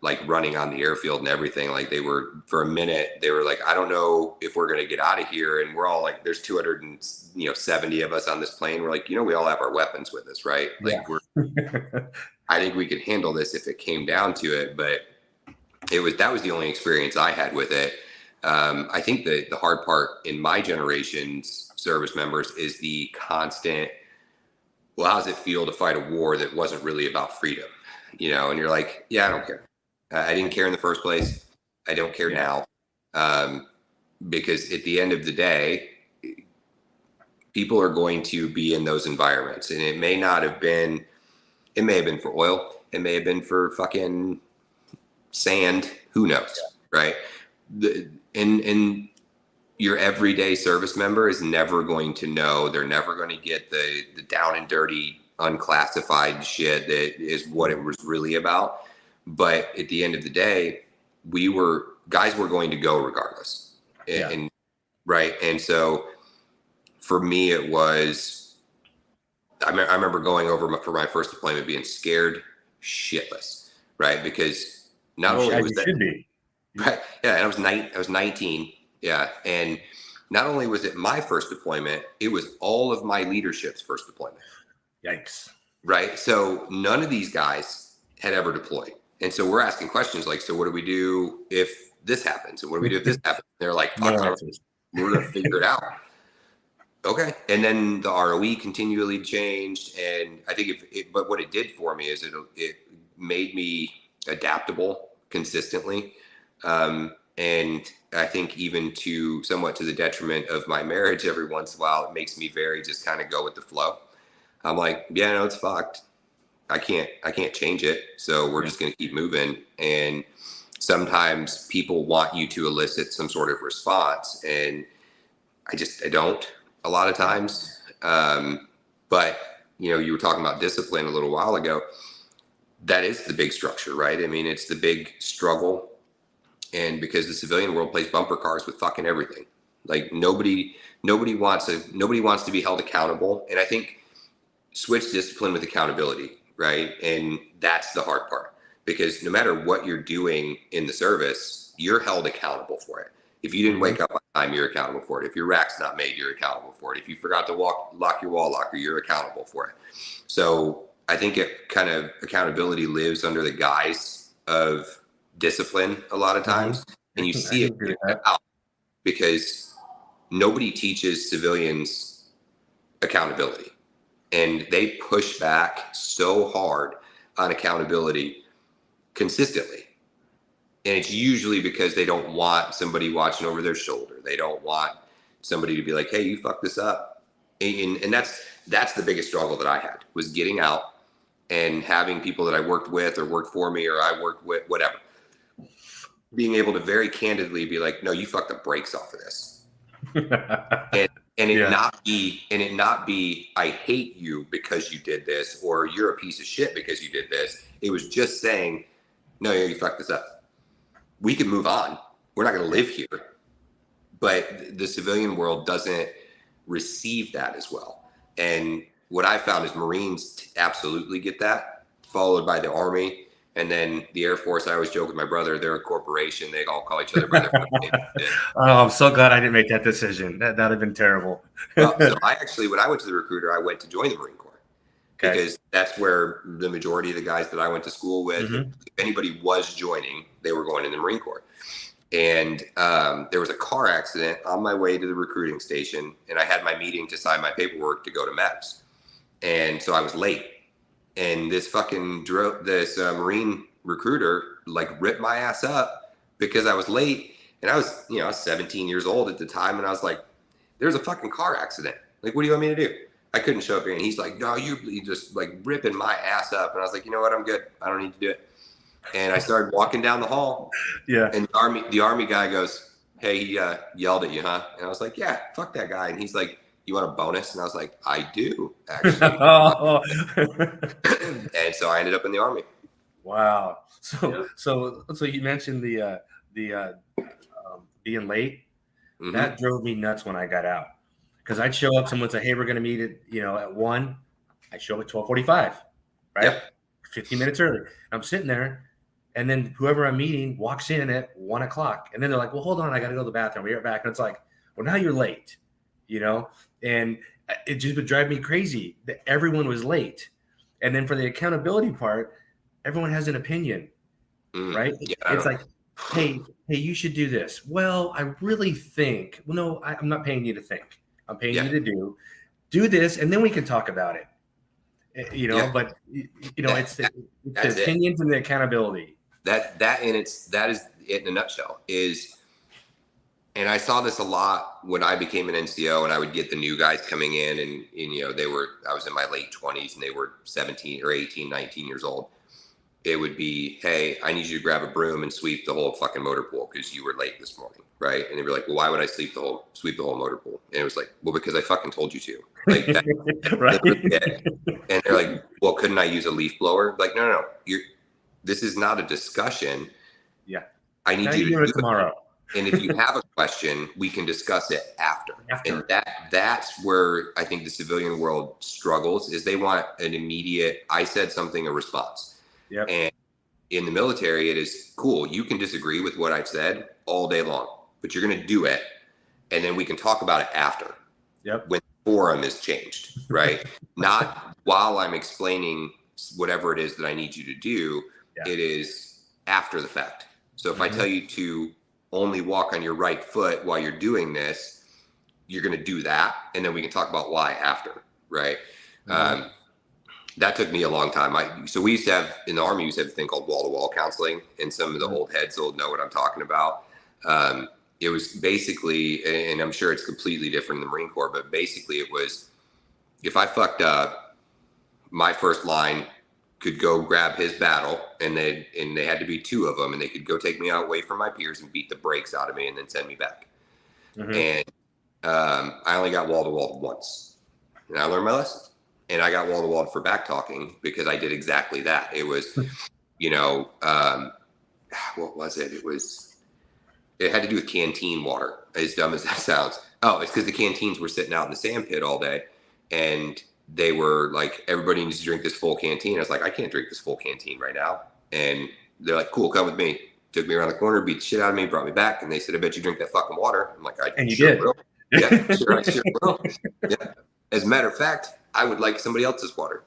like running on the airfield and everything. Like they were, for a minute, they were like, I don't know if we're gonna get out of here, and we're all like, there's 270 of us on this plane. We're like, we all have our weapons with us, right? Like I think we could handle this if it came down to it, but that was the only experience I had with it. I think the hard part in my generation's service members is the constant, well, how does it feel to fight a war that wasn't really about freedom? And you're like, yeah, I don't care. I didn't care in the first place. I don't care now. Because at the end of the day, people are going to be in those environments, and it may have been for oil. It may have been for fucking sand, who knows, right? And your everyday service member is never going to know. They're never going to get the down and dirty, unclassified shit that is what it was really about. But at the end of the day, guys were going to go regardless. And right. And so for me, it was, I remember going over for my first deployment being scared shitless, right? Because not only was that, right? Yeah, and I was 19. Yeah, and not only was it my first deployment, it was all of my leadership's first deployment. Yikes! Right. So none of these guys had ever deployed, and so we're asking questions like, "So what do we do if this happens? And what do we do if this happens?" And they're like, "Fuck, we're gonna figure it out." Okay. And then the ROE continually changed, and I think but what it did for me is it made me adaptable consistently. And I think even somewhat to the detriment of my marriage every once in a while, it makes me very just kind of go with the flow. I'm like, yeah, no, it's fucked. I can't change it. So we're just going to keep moving. And sometimes people want you to elicit some sort of response, and I don't a lot of times. But you were talking about discipline a little while ago. That is the big structure, right? I mean, it's the big struggle. And because the civilian world plays bumper cars with fucking everything, like nobody wants to be held accountable. And I think switch discipline with accountability, right? And that's the hard part, because no matter what you're doing in the service, you're held accountable for it. If you didn't wake up on time, you're accountable for it. If your rack's not made, you're accountable for it. If you forgot to lock your wall locker, you're accountable for it. So I think accountability lives under the guise of discipline a lot of times, and you see it out because nobody teaches civilians accountability, and they push back so hard on accountability consistently. And it's usually because they don't want somebody watching over their shoulder. They don't want somebody to be like, hey, you fucked this up. And that's the biggest struggle that I had, was getting out and having people that I worked with or worked for me or I worked with, whatever, being able to very candidly be like, no, you fucked the brakes off of this. and it not be, I hate you because you did this, or you're a piece of shit because you did this. It was just saying, no, you fucked this up. We can move on. We're not going to live here. But the civilian world doesn't receive that as well. And what I found is Marines absolutely get that, followed by the Army. And then the Air Force, I always joke with my brother, they're a corporation. They all call each other by their first name. Oh, I'm so glad I didn't make that decision. That'd have been terrible. Well, so when I went to the recruiter, I went to join the Marine Corps. because that's where the majority of the guys that I went to school with, Mm-hmm. if anybody was joining, they were going in the Marine Corps. And there was a car accident on my way to the recruiting station, and I had my meeting to sign my paperwork to go to MEPS. And so I was late. And this fucking Marine recruiter like ripped my ass up because I was late. And I was, I was 17 years old at the time. And I was like, there's a fucking car accident. Like, what do you want me to do? I couldn't show up here. And he's like, no, you just like ripping my ass up. And I was like, you know what? I'm good. I don't need to do it. And I started walking down the hall. Yeah. And the army guy goes, hey, he yelled at you, huh? And I was like, yeah, fuck that guy. And he's like, you want a bonus? And I was like, I do, actually. And so I ended up in the army. Wow. So you mentioned the being late. Mm-hmm. That drove me nuts when I got out, because I'd show up, someone would say, hey, we're going to meet at 1. I show up at 12:45, right? Yep. 15 minutes early. I'm sitting there, and then whoever I'm meeting walks in at 1 o'clock, and then they're like, well, hold on, I got to go to the bathroom. We're back. And it's like, well, now you're late, and it just would drive me crazy that everyone was late. And then for the accountability part, everyone has an opinion, right? Yeah, it's like, hey, you should do this. Well, I really think, well, no, I'm not paying you to think. I'm paying you to do this, and then we can talk about it. But it's the opinions and the accountability. That is it in a nutshell. And I saw this a lot when I became an NCO, and I would get the new guys coming in, and I was in my late 20s, and they were 17 or 18, 19 years old. It would be, hey, I need you to grab a broom and sweep the whole fucking motor pool because you were late this morning, right? And they'd be like, well, why would I sweep the whole motor pool? And it was like, well, because I fucking told you to. Like that, right? And they're like, well, couldn't I use a leaf blower? Like, no. This is not a discussion. Yeah. I need you to do it tomorrow. And if you have a question, we can discuss it after. And that's where I think the civilian world struggles, is they want an immediate, I said something, a response. Yep. And in the military, it is cool. You can disagree with what I've said all day long, but you're going to do it. And then we can talk about it after. Yep. When the forum is changed, right? Not while I'm explaining whatever it is that I need you to do. Yeah. It is after the fact. So if I tell you to only walk on your right foot while you're doing this, you're going to do that. And then we can talk about why after, right? That took me a long time. So we used to have, in the Army, we used to have a thing called wall-to-wall counseling, and some of the old heads will know what I'm talking about. It was basically, and I'm sure it's completely different in the Marine Corps, but basically it was, if I fucked up, my first line could go grab his battle, and they had to be 2 of them, and they could go take me away from my peers and beat the brakes out of me and then send me back. And I only got wall-to-wall once, and I learned my lesson. And I got wall-to-wall for back talking because I did exactly that. It was, what was it? It had to do with canteen water, as dumb as that sounds. Oh, it's because the canteens were sitting out in the sand pit all day, and they were like, everybody needs to drink this full canteen. I was like, I can't drink this full canteen right now. And they're like, cool, come with me. Took me around the corner, beat the shit out of me, brought me back, and they said, I bet you drink that fucking water. I'm like, I sure will. Yeah, sure, I sure will. Yeah. As a matter of fact, I would like somebody else's water,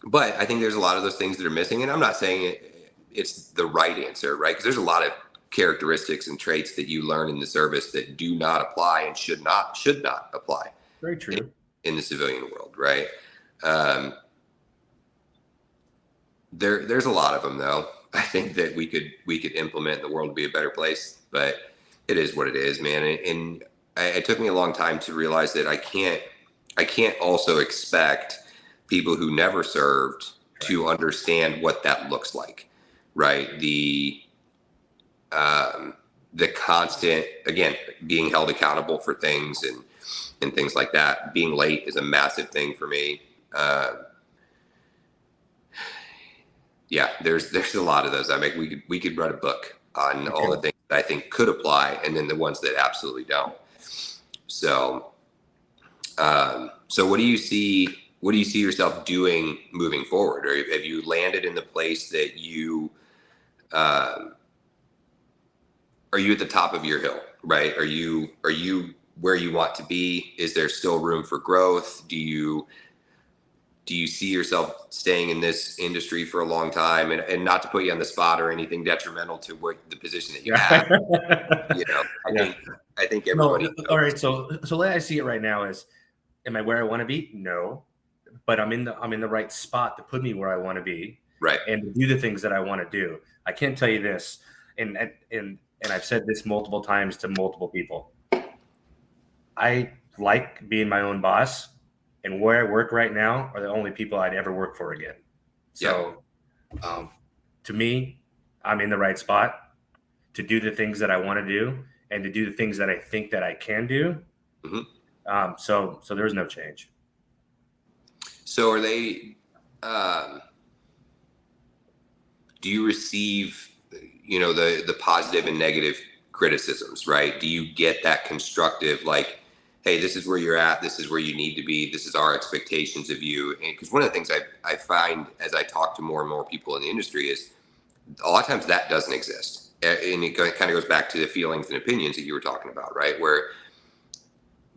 But I think there's a lot of those things that are missing. And I'm not saying it's the right answer, right? Because there's a lot of characteristics and traits that you learn in the service that do not apply and should not apply. Very true. In the civilian world, right? There's a lot of them, though. I think that we could implement, the world to be a better place, but it is what it is, man. And it took me a long time to realize that I can't also expect people who never served to understand what that looks like, right? The constant, again, being held accountable for things and things like that. Being late is a massive thing for me. There's a lot of those. I mean, we could write a book on all the things that I think could apply, and then the ones that absolutely don't. So what do you see yourself doing moving forward? Or have you landed in the place that you, are you at the top of your hill, right? Are you where you want to be? Is there still room for growth? Do you see yourself staying in this industry for a long time? And not to put you on the spot or anything detrimental to what the position that you have. You know, I think everybody. No, all right. So the way I see it right now is, am I where I want to be? No, but I'm in the right spot to put me where I want to be, Right. and to do the things that I want to do. I can't tell you this, and I've said this multiple times to multiple people. I like being my own boss, and where I work right now are the only people I'd ever work for again. So, to me, I'm in the right spot to do the things that I want to do and to do the things that I think that I can do. Mm-hmm. So there's no change. So are they? Do you receive, the positive and negative criticisms, right? Do you get that constructive, like, hey, this is where you're at, this is where you need to be, this is our expectations of you? And because one of the things I find as I talk to more and more people in the industry is a lot of times that doesn't exist. And it kind of goes back to the feelings and opinions that you were talking about, right? Where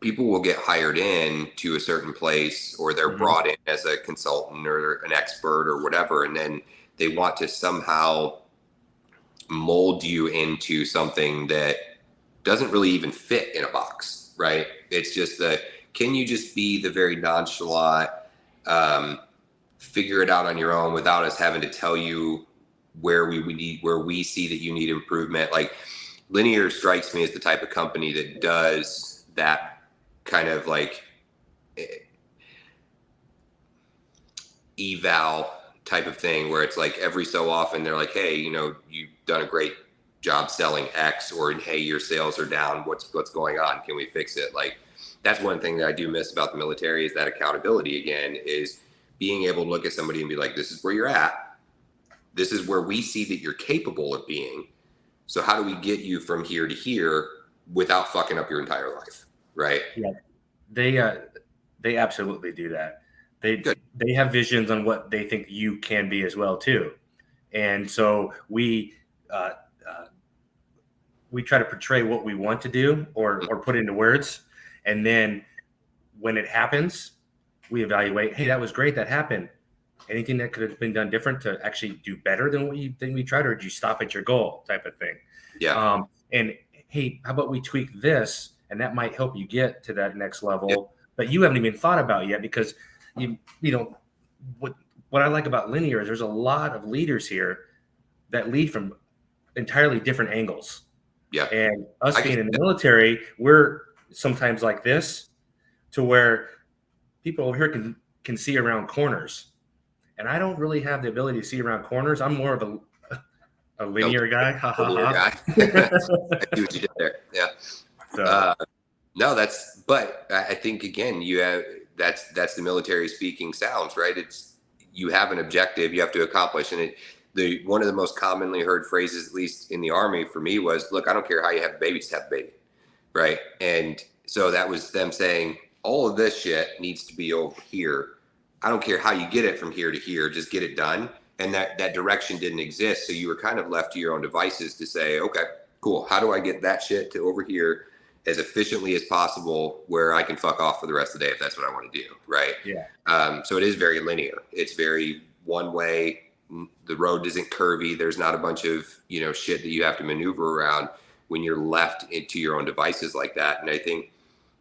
people will get hired in to a certain place, or they're brought in as a consultant or an expert or whatever, and then they want to somehow mold you into something that doesn't really even fit in a box, right? It's just can you just be the very nonchalant, figure it out on your own without us having to tell you where we see that you need improvement? Like, Linear strikes me as the type of company that does that kind of like eval type of thing, where it's like every so often they're like, hey, you've done a great job selling X, or hey, your sales are down. What's going on? Can we fix it? Like, that's one thing that I do miss about the military, is that accountability again, is being able to look at somebody and be like, this is where you're at. This is where we see that you're capable of being. So how do we get you from here to here without fucking up your entire life? Right. Yeah. They absolutely do that. They have visions on what they think you can be as well too. And so we try to portray what we want to do or put into words. And then when it happens, we evaluate, hey, that was great. That happened. Anything that could have been done different to actually do better than what you think we tried, or did you stop at your goal type of thing? Yeah. And hey, how about we tweak this, and that might help you get to that next level that you haven't even thought about yet, because what I like about Linear is there's a lot of leaders here that lead from entirely different angles. Yeah. And us being in the military, we're sometimes like this, to where people over here can see around corners. And I don't really have the ability to see around corners. I'm more of a linear guy. Linear guy. I see what you did there. Yeah. So, but I think again, that's the military speaking sounds, right? It's, you have an objective you have to accomplish. And one of the most commonly heard phrases, at least in the Army for me, was, look, I don't care how you have a baby, just have a baby. Right. And so that was them saying, all of this shit needs to be over here. I don't care how you get it from here to here, just get it done. And that direction didn't exist. So you were kind of left to your own devices to say, okay, cool. How do I get that shit to over here as efficiently as possible, where I can fuck off for the rest of the day if that's what I want to do. Right. Yeah. So it is very linear. It's very one way. The road isn't curvy. There's not a bunch of, shit that you have to maneuver around when you're left into your own devices like that. And I think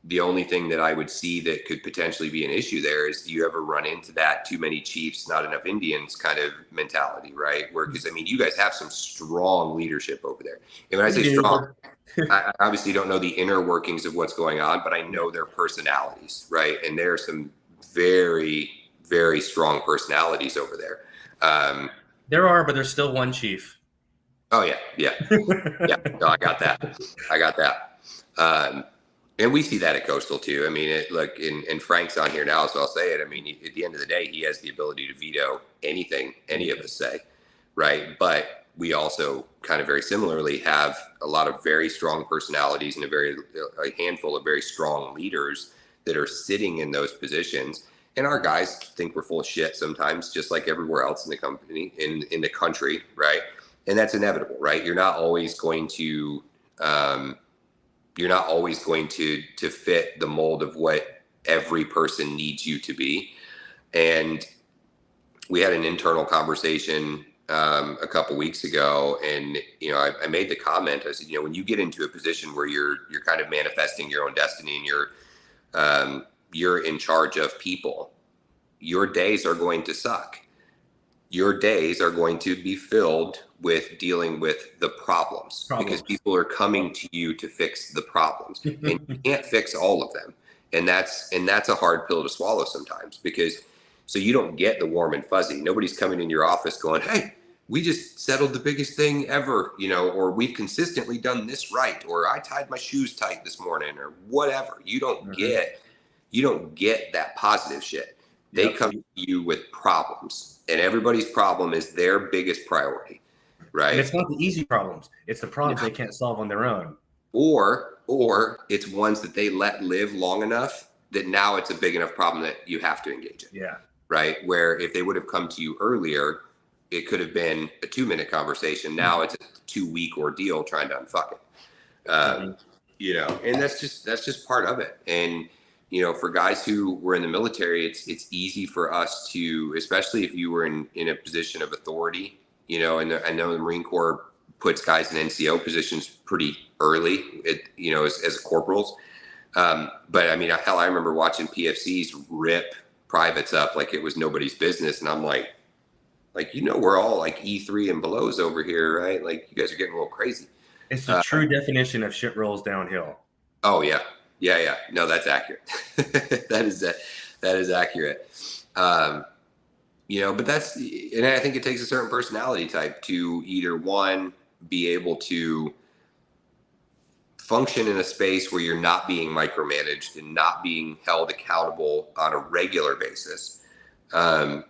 the only thing that I would see that could potentially be an issue there is, do you ever run into that too many chiefs, not enough Indians kind of mentality, right? Where, because you guys have some strong leadership over there. And when I say strong, I obviously don't know the inner workings of what's going on, but I know their personalities, right? And there are some very, very strong personalities over there. There are, but there's still one chief. Oh yeah. Yeah. No, I got that. And we see that at Coastal too. I mean, and Frank's on here now, so I'll say it. I mean, at the end of the day, he has the ability to veto anything any of us say, right? But we also kind of very similarly have a lot of very strong personalities and a handful of very strong leaders that are sitting in those positions. And our guys think we're full of shit sometimes, just like everywhere else in the company, in the country, right? And that's inevitable, right? You're not always going to you're not always going to fit the mold of what every person needs you to be. And we had an internal conversation a couple weeks ago, and I made the comment. I said, when you get into a position where you're kind of manifesting your own destiny, and you're in charge of people, your days are going to suck. Your days are going to be filled with dealing with the problems because people are coming to you to fix the problems, and you can't fix all of them. And that's a hard pill to swallow sometimes, because so you don't get the warm and fuzzy. Nobody's coming in your office going, "Hey, we just settled the biggest thing ever," or "We've consistently done this right," or "I tied my shoes tight this morning," or whatever. You don't get that positive shit. They come to you with problems, and everybody's problem is their biggest priority, right? And it's not the easy problems. It's the problems they can't solve on their own. Or it's ones that they let live long enough that now it's a big enough problem that you have to engage in. Yeah. Right. Where if they would have come to you earlier, it could have been a 2-minute conversation. Now it's a 2-week ordeal trying to unfuck it. And that's just part of it. And, for guys who were in the military, it's easy for us to, especially if you were in a position of authority, and I know the Marine Corps puts guys in NCO positions pretty early, as corporals. But I mean, hell, I remember watching PFCs rip privates up like it was nobody's business. And I'm like, we're all like E3 and belows over here, right? Like, you guys are getting a little crazy. It's the true definition of shit rolls downhill. Oh yeah. Yeah. No, that's accurate. That is accurate. But and I think it takes a certain personality type to either, one, be able to function in a space where you're not being micromanaged and not being held accountable on a regular basis, and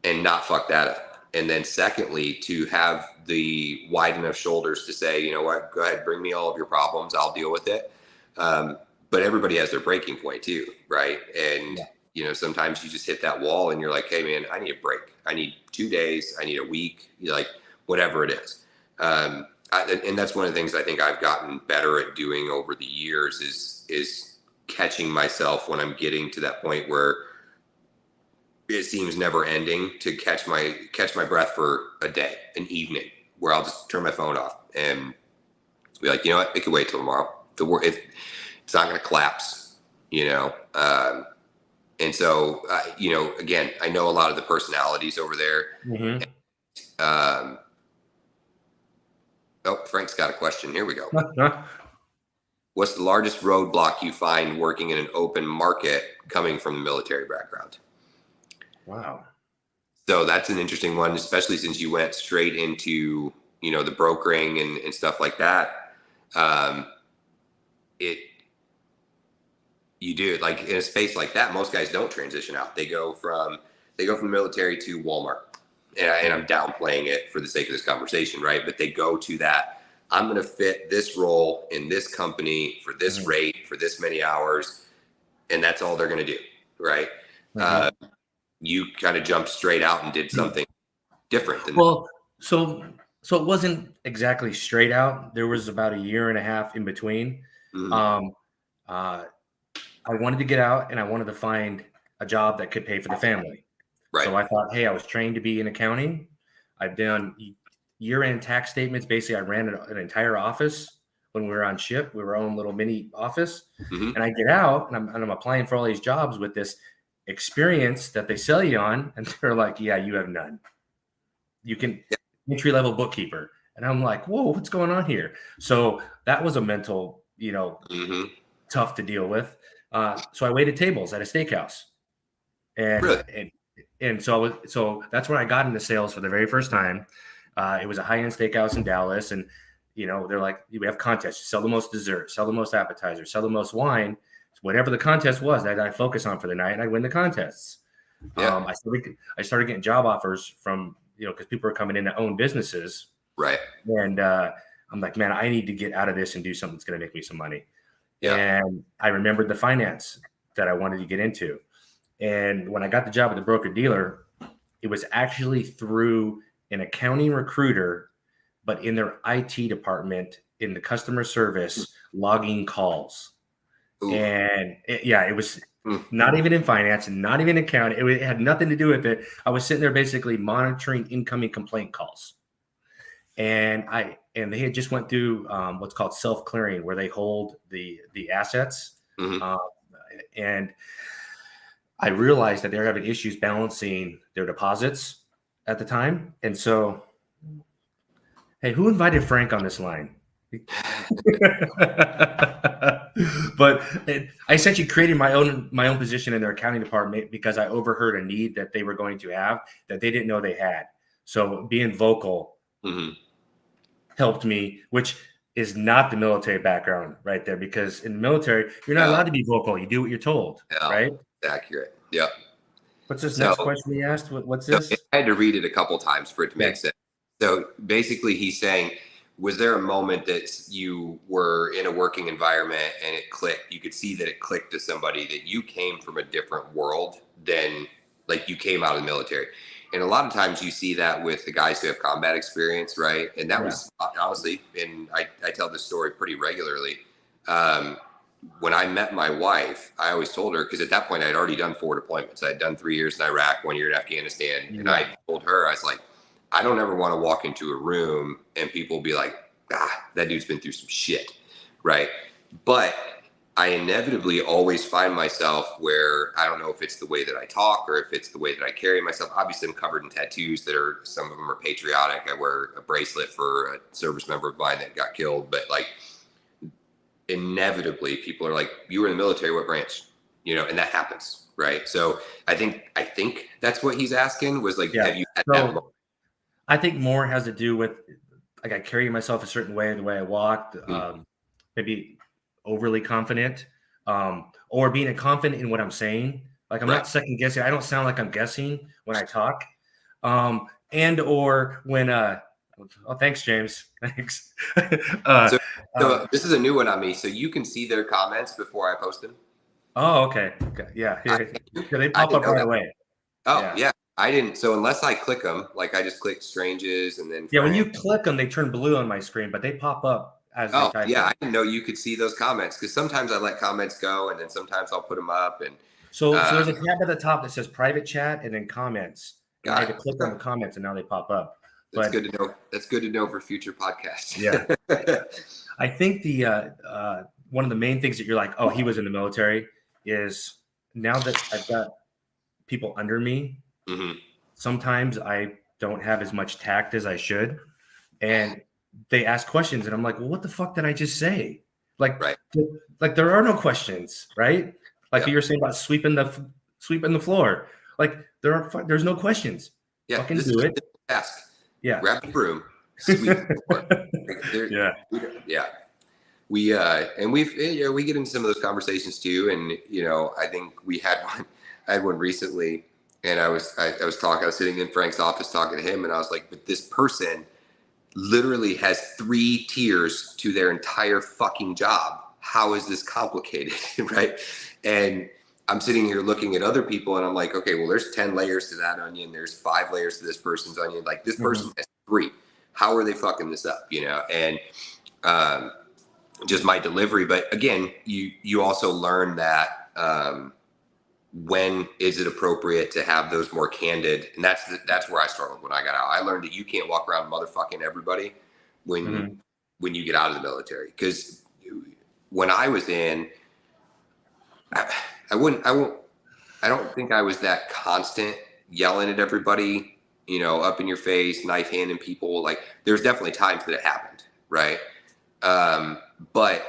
not fuck that up. And then secondly, to have the wide enough shoulders to say, you know what, go ahead, bring me all of your problems, I'll deal with it. But everybody has their breaking point too, right? And sometimes you just hit that wall and you're like, hey man, I need a break. I need 2 days. I need a week, like whatever it is. And that's one of the things I think I've gotten better at doing over the years is catching myself when I'm getting to that point where it seems never ending, to catch my breath for a day, an evening, where I'll just turn my phone off and be like, you know what, it could wait till tomorrow. It's not going to collapse, and so, again, I know a lot of the personalities over there. Mm-hmm. Frank's got a question. Here we go. What's the largest roadblock you find working in an open market coming from the military background? Wow. So that's an interesting one, especially since you went straight into, the brokering and stuff like that. You do, like, in a space like that, most guys don't transition out. They go from the military to Walmart. And I'm downplaying it for the sake of this conversation, right? But they go to that, I'm going to fit this role in this Company for this rate for this many hours, and that's all they're going to do, right? You kind of jumped straight out and did something different than that. So it wasn't exactly straight out. There was about a year and a half in between. I wanted to get out and I wanted to find a job that could pay for the family. Right. So I thought, hey, I was trained to be in accounting. I've done year-end tax statements. Basically, I ran an entire office when we were on ship. We were our own little mini office. And I get out and I'm applying for all these jobs with this experience that they sell you on. And they're like, yeah, you have none. You can entry-level bookkeeper. And I'm like, whoa, what's going on here? So that was a mental, tough to deal with. So I waited tables at a steakhouse. And really? And so that's when I got into sales for the very first time. It was a high-end steakhouse in Dallas, and they're like, we have contests: sell the most dessert, sell the most appetizers, sell the most wine. Whatever the contest was that I focus on for the night, and I win the contests. I started getting job offers from because people are coming in to own businesses, right? And I'm like, man, I need to get out of this and do something that's going to make me some money. And I remembered the finance that I wanted to get into. And when I got the job at the broker dealer, it was actually through an accounting recruiter, but in their IT department in the customer service logging calls. Ooh. And it was Mm. not even in finance and not even in accounting. It had nothing to do with it. I was sitting there basically monitoring incoming complaint calls. And they had just went through what's called self-clearing, where they hold the assets. Mm-hmm. And I realized that they're having issues balancing their deposits at the time. And so, hey, who invited Frank on this line? But I essentially created my own position in their accounting department because I overheard a need that they were going to have that they didn't know they had. So being vocal helped me, which is not the military background right there, because in the military, you're not allowed to be vocal. You do what you're told, right? Accurate. Yep. What's this next question he asked? What's this? So I had to read it a couple times for it to make sense. So basically he's saying, was there a moment that you were in a working environment and it clicked? You could see that it clicked to somebody that you came from a different world than like you came out of the military. And a lot of times you see that with the guys who have combat experience, right? And that was honestly, and I tell this story pretty regularly. When I met my wife, I always told her, because at that point I had already done 4 deployments. I had done 3 years in Iraq, 1 year in Afghanistan. And I told her, I was like, I don't ever want to walk into a room and people be like, that dude's been through some shit, right? But I inevitably always find myself where I don't know if it's the way that I talk or if it's the way that I carry myself. Obviously, I'm covered in tattoos that are, some of them are patriotic. I wear a bracelet for a service member of mine that got killed. But like, inevitably, people are like, you were in the military, what branch? And that happens, right? So I think that's what he's asking was like, have you had that moment? I think more has to do with like I carry myself a certain way, the way I walked, maybe overly confident, or being confident in what I'm saying. Like I'm not second guessing. I don't sound like I'm guessing when I talk. And or when thanks, James. Thanks. So this is a new one on me. So you can see their comments before I post them. Oh, okay. Yeah. They pop up right away. Oh, yeah. I didn't. So unless I click them, like I just clicked Stranges and then. When you click them, they turn blue on my screen, but they pop up as they type. I didn't know you could see those comments because sometimes I let comments go and then sometimes I'll put them up. And so there's a tab at the top that says private chat and then comments. I had to click on the comments and now they pop up. That's good to know. That's good to know for future podcasts. Yeah. I think the one of the main things that you're like, oh, he was in the military is now that I've got people under me. Sometimes I don't have as much tact as I should. And they ask questions and I'm like, well, what the fuck did I just say? Like there are no questions, right? Like you were saying about sweeping the floor. Like there's no questions. Yeah. Fucking do it. Ask. Yeah. Grab the broom. Sweep the floor. Yeah. We we get into some of those conversations too. And I think I had one recently. And I was sitting in Frank's office talking to him, and I was like, but this person literally has 3 tiers to their entire fucking job. How is this complicated? Right? And I'm sitting here looking at other people and I'm like, okay, well, there's 10 layers to that onion. There's 5 layers to this person's onion. Like this person has 3. How are they fucking this up? And just my delivery. But again, you also learn that, when is it appropriate to have those more candid? And that's where I struggled when I got out. I learned that you can't walk around motherfucking everybody when you get out of the military. Because when I was in, I don't think I was that constant yelling at everybody, up in your face, knife handing people. Like there's definitely times that it happened, right? But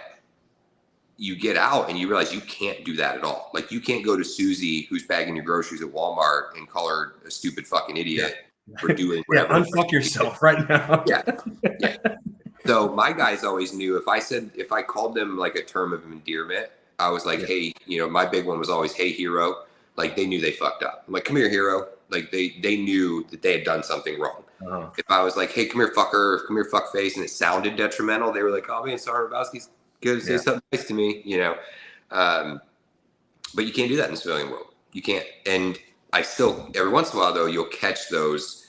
you get out and you realize you can't do that at all. Like you can't go to Susie who's bagging your groceries at Walmart and call her a stupid fucking idiot for doing whatever. Unfuck yourself right now. Yeah. So my guys always knew if I called them like a term of endearment, I was like, hey, my big one was always, hey, hero. Like they knew they fucked up. I'm like, come here, hero. Like they knew that they had done something wrong. If I was like, hey, come here, fucker, or come here, fuck face, and it sounded detrimental, they were like, oh man, sorry, Rabowski's good to say something nice to me, but you can't do that in the civilian world. You can't. And I still, every once in a while though, you'll catch those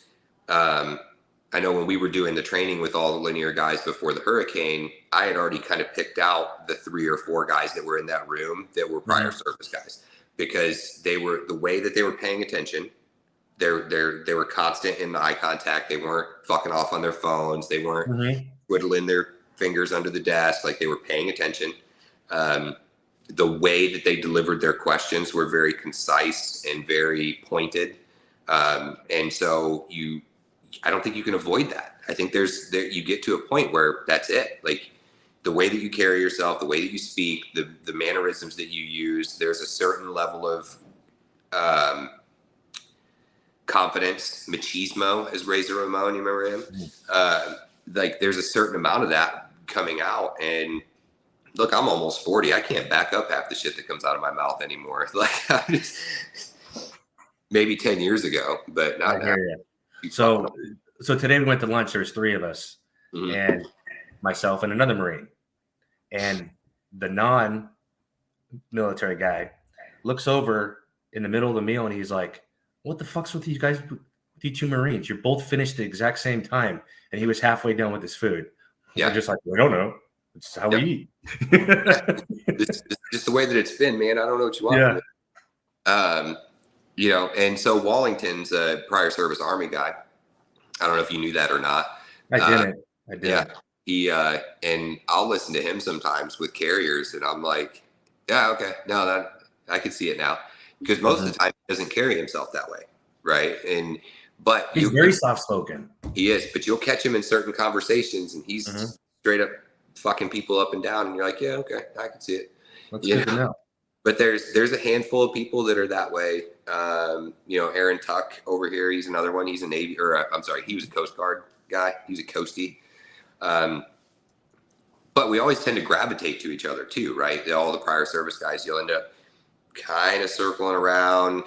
I know when we were doing the training with all the linear guys before the hurricane, I had already kind of picked out the 3 or 4 guys that were in that room that were prior service guys, because they were, the way that they were paying attention. They were constant in the eye contact. They weren't fucking off on their phones. They weren't twiddling their fingers under the desk. Like, they were paying attention. The way that they delivered their questions were very concise and very pointed. And so I don't think you can avoid that. I think you get to a point where that's it. Like, the way that you carry yourself, the way that you speak, the mannerisms that you use, there's a certain level of confidence, machismo, as Razor Ramon, you remember him? Like, there's a certain amount of that coming out. And look, I'm almost 40. I can't back up half the shit that comes out of my mouth anymore. Like, maybe 10 years ago, but not now. So today we went to lunch. There's 3 of us, and myself and another Marine. And the non-military guy looks over in the middle of the meal, and he's like, "What the fuck's with you guys, with you 2 Marines? You're both finished at the exact same time." And he was halfway done with his food. Yeah. We're just like, we don't know. It's how we eat. It's just the way that it's been, man. I don't know what you want from me. You know, and so Wallington's a prior service Army guy. I don't know if you knew that or not. I didn't. Yeah. He and I'll listen to him sometimes with carriers, and I'm like, yeah, okay, no, that I can see it now, because most of the time he doesn't carry himself that way, right? But he's very soft spoken. He is, but you'll catch him in certain conversations, and he's straight up fucking people up and down, and you're like, yeah, okay, I can see it. That's good to know. But there's a handful of people that are that way. You know, Aaron Tuck over here, he's another one. He's a Navy, he was a Coast Guard guy. He was a Coastie. But we always tend to gravitate to each other too, right? All the prior service guys, you'll end up kind of circling around,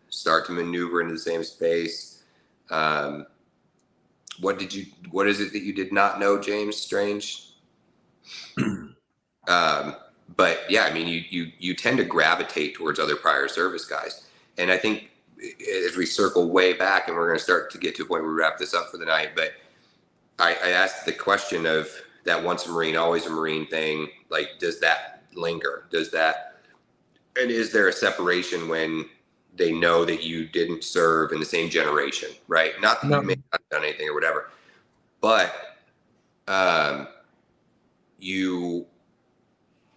start to maneuver into the same space. What is it that you did not know, James Strange? But yeah, I mean, you tend to gravitate towards other prior service guys. And I think as we circle way back, and we're going to start to get to a point where we wrap this up for the night, but I asked the question of that once a Marine, always a Marine thing. Like, does that linger? And is there a separation when they know that you didn't serve in the same generation, right? Not that you may not have done anything or whatever, but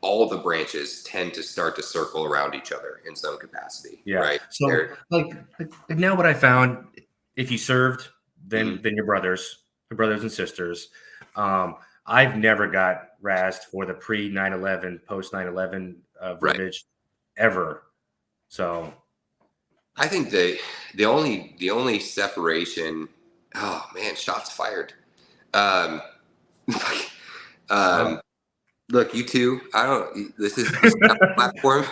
all the branches tend to start to circle around each other in some capacity. Yeah. Right. So like now what I found, if you served, then your brothers and sisters. I've never got razzed for the pre 9/11, post 9/11 verbiage ever. So I think the only separation, oh man, shots fired. Look, you two, this is not a platform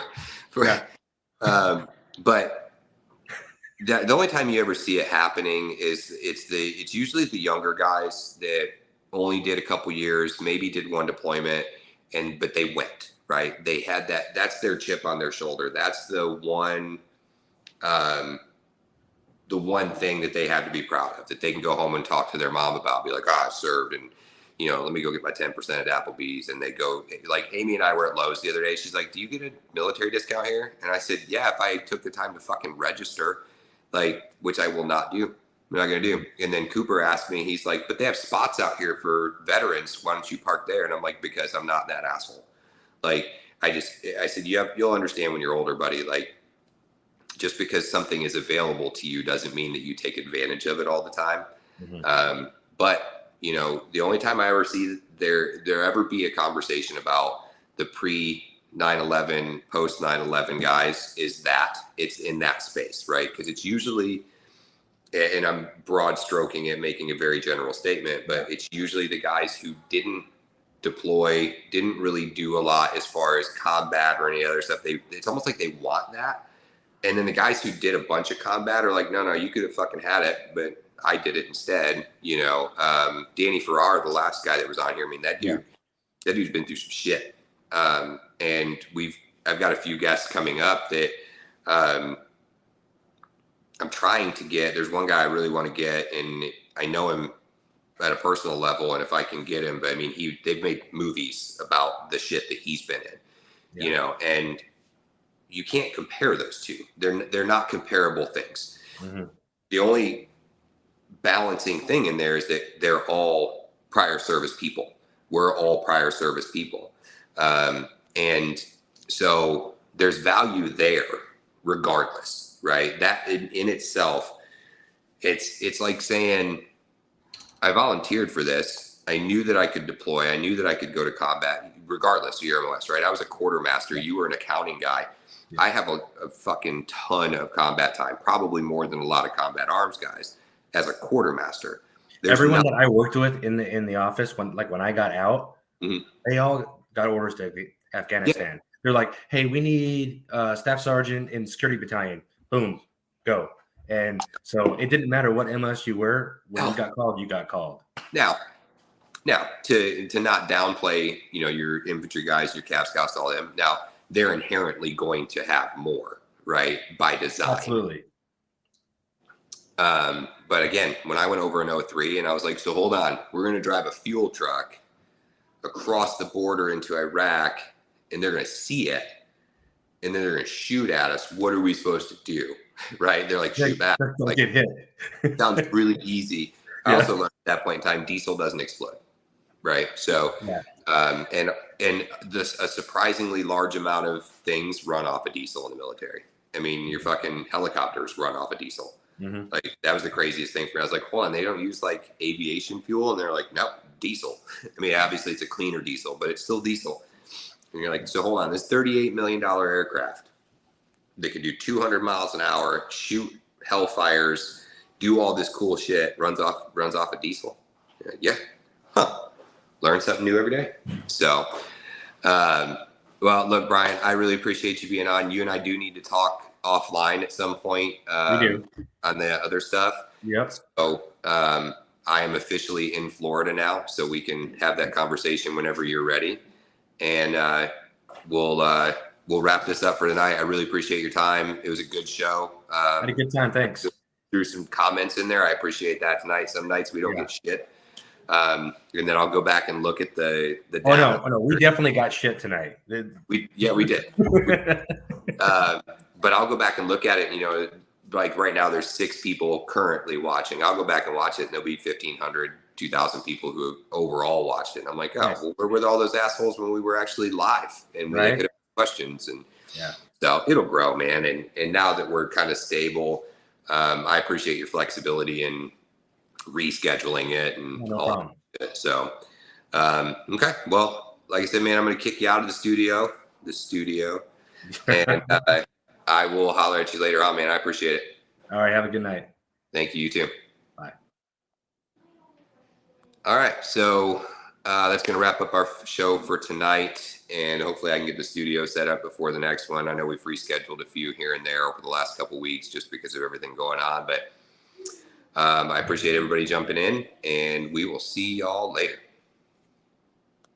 for, but the only time you ever see it happening is it's usually the younger guys that only did a couple years, maybe did one deployment, but they went, right? They had that's their chip on their shoulder. That's the one thing that they have to be proud of, that they can go home and talk to their mom about, be like, I served, and let me go get my 10% at Applebee's. And they go, like, Amy and I were at Lowe's the other day. She's like, do you get a military discount here? And I said, yeah, if I took the time to fucking register, like, which I will not do. I'm not going to do. And then Cooper asked me, he's like, but they have spots out here for veterans. Why don't you park there? And I'm like, because I'm not that asshole. Like, I said, you'll understand when you're older, buddy. Like, just because something is available to you doesn't mean that you take advantage of it all the time. But the only time I ever see there ever be a conversation about the pre 9/11, post 9/11 guys is that it's in that space, right? Because it's usually, and I'm broad stroking it, making a very general statement, but it's usually the guys who didn't deploy, didn't really do a lot as far as combat or any other stuff. It's almost like they want that. And then the guys who did a bunch of combat are like, no, you could have fucking had it, but I did it instead. Danny Farrar, the last guy that was on here, I mean, that dude's been through some shit. And I've got a few guests coming up that I'm trying to get. There's one guy I really want to get, and I know him at a personal level, and if I can get him, but I mean, they've made movies about the shit that he's been in, you know, and you can't compare those two. They're not comparable things. Mm-hmm. The only balancing thing in there is that they're all prior service people. We're all prior service people. And so there's value there regardless, right? That in itself, it's like saying, I volunteered for this. I knew that I could deploy. I knew that I could go to combat regardless of your MOS, right? I was a quartermaster. You were an accounting guy. I have a fucking ton of combat time, probably more than a lot of combat arms guys as a quartermaster. Everyone that I worked with in the office when I got out, they all got orders to Afghanistan. Yeah. They're like, hey, we need staff sergeant in security battalion. Boom, go. And so it didn't matter what MS you were. When you got called, you got called. Now to not downplay, you know, your infantry guys, your Cav Scouts, all of them. Now they're inherently going to have more, right, by design. Absolutely. But again, when I went over in 03 and I was like, so hold on, we're going to drive a fuel truck across the border into Iraq and they're going to see it and then they're going to shoot at us. What are we supposed to do? Right. They're like, shoot back. Don't like, get hit. Sounds really easy. I also learned at that point in time, diesel doesn't explode. Right. So, and a surprisingly large amount of things run off of diesel in the military. I mean, your fucking helicopters run off of diesel. Mm-hmm. Like that was the craziest thing for me. I was like, hold on, they don't use like aviation fuel, and they're like, nope, diesel. I mean, obviously it's a cleaner diesel, but it's still diesel. And you're like, so hold on, this $38 million aircraft that could do 200 miles an hour, shoot hellfires, do all this cool shit, runs off of diesel. Like, yeah, learn something new every day. So, well, look, Brian, I really appreciate you being on. You and I do need to talk offline at some point we do. On the other stuff. Yep. So I am officially in Florida now, so we can have that conversation whenever you're ready. And we'll wrap this up for tonight. I really appreciate your time. It was a good show. Had a good time. Thanks. Threw some comments in there. I appreciate that tonight. Some nights we don't get shit. And then I'll go back and look at the Oh no, we definitely got shit tonight. We did. But I'll go back and look at it. You know, like right now there's 6 people currently watching. I'll go back and watch it and there'll be 1,500, 2,000 people who overall watched it. And I'm like, oh, well, where were all those assholes when we were actually live and we could have questions? And so it'll grow, man. And now that we're kind of stable, I appreciate your flexibility in rescheduling it and all that. So, okay. Well, like I said, man, I'm going to kick you out of the studio, and I will holler at you later on, man. I appreciate it. All right. Have a good night. Thank you. You too. Bye. All right. So that's going to wrap up our show for tonight. And hopefully I can get the studio set up before the next one. I know we've rescheduled a few here and there over the last couple of weeks just because of everything going on. But I appreciate everybody jumping in, and we will see y'all later.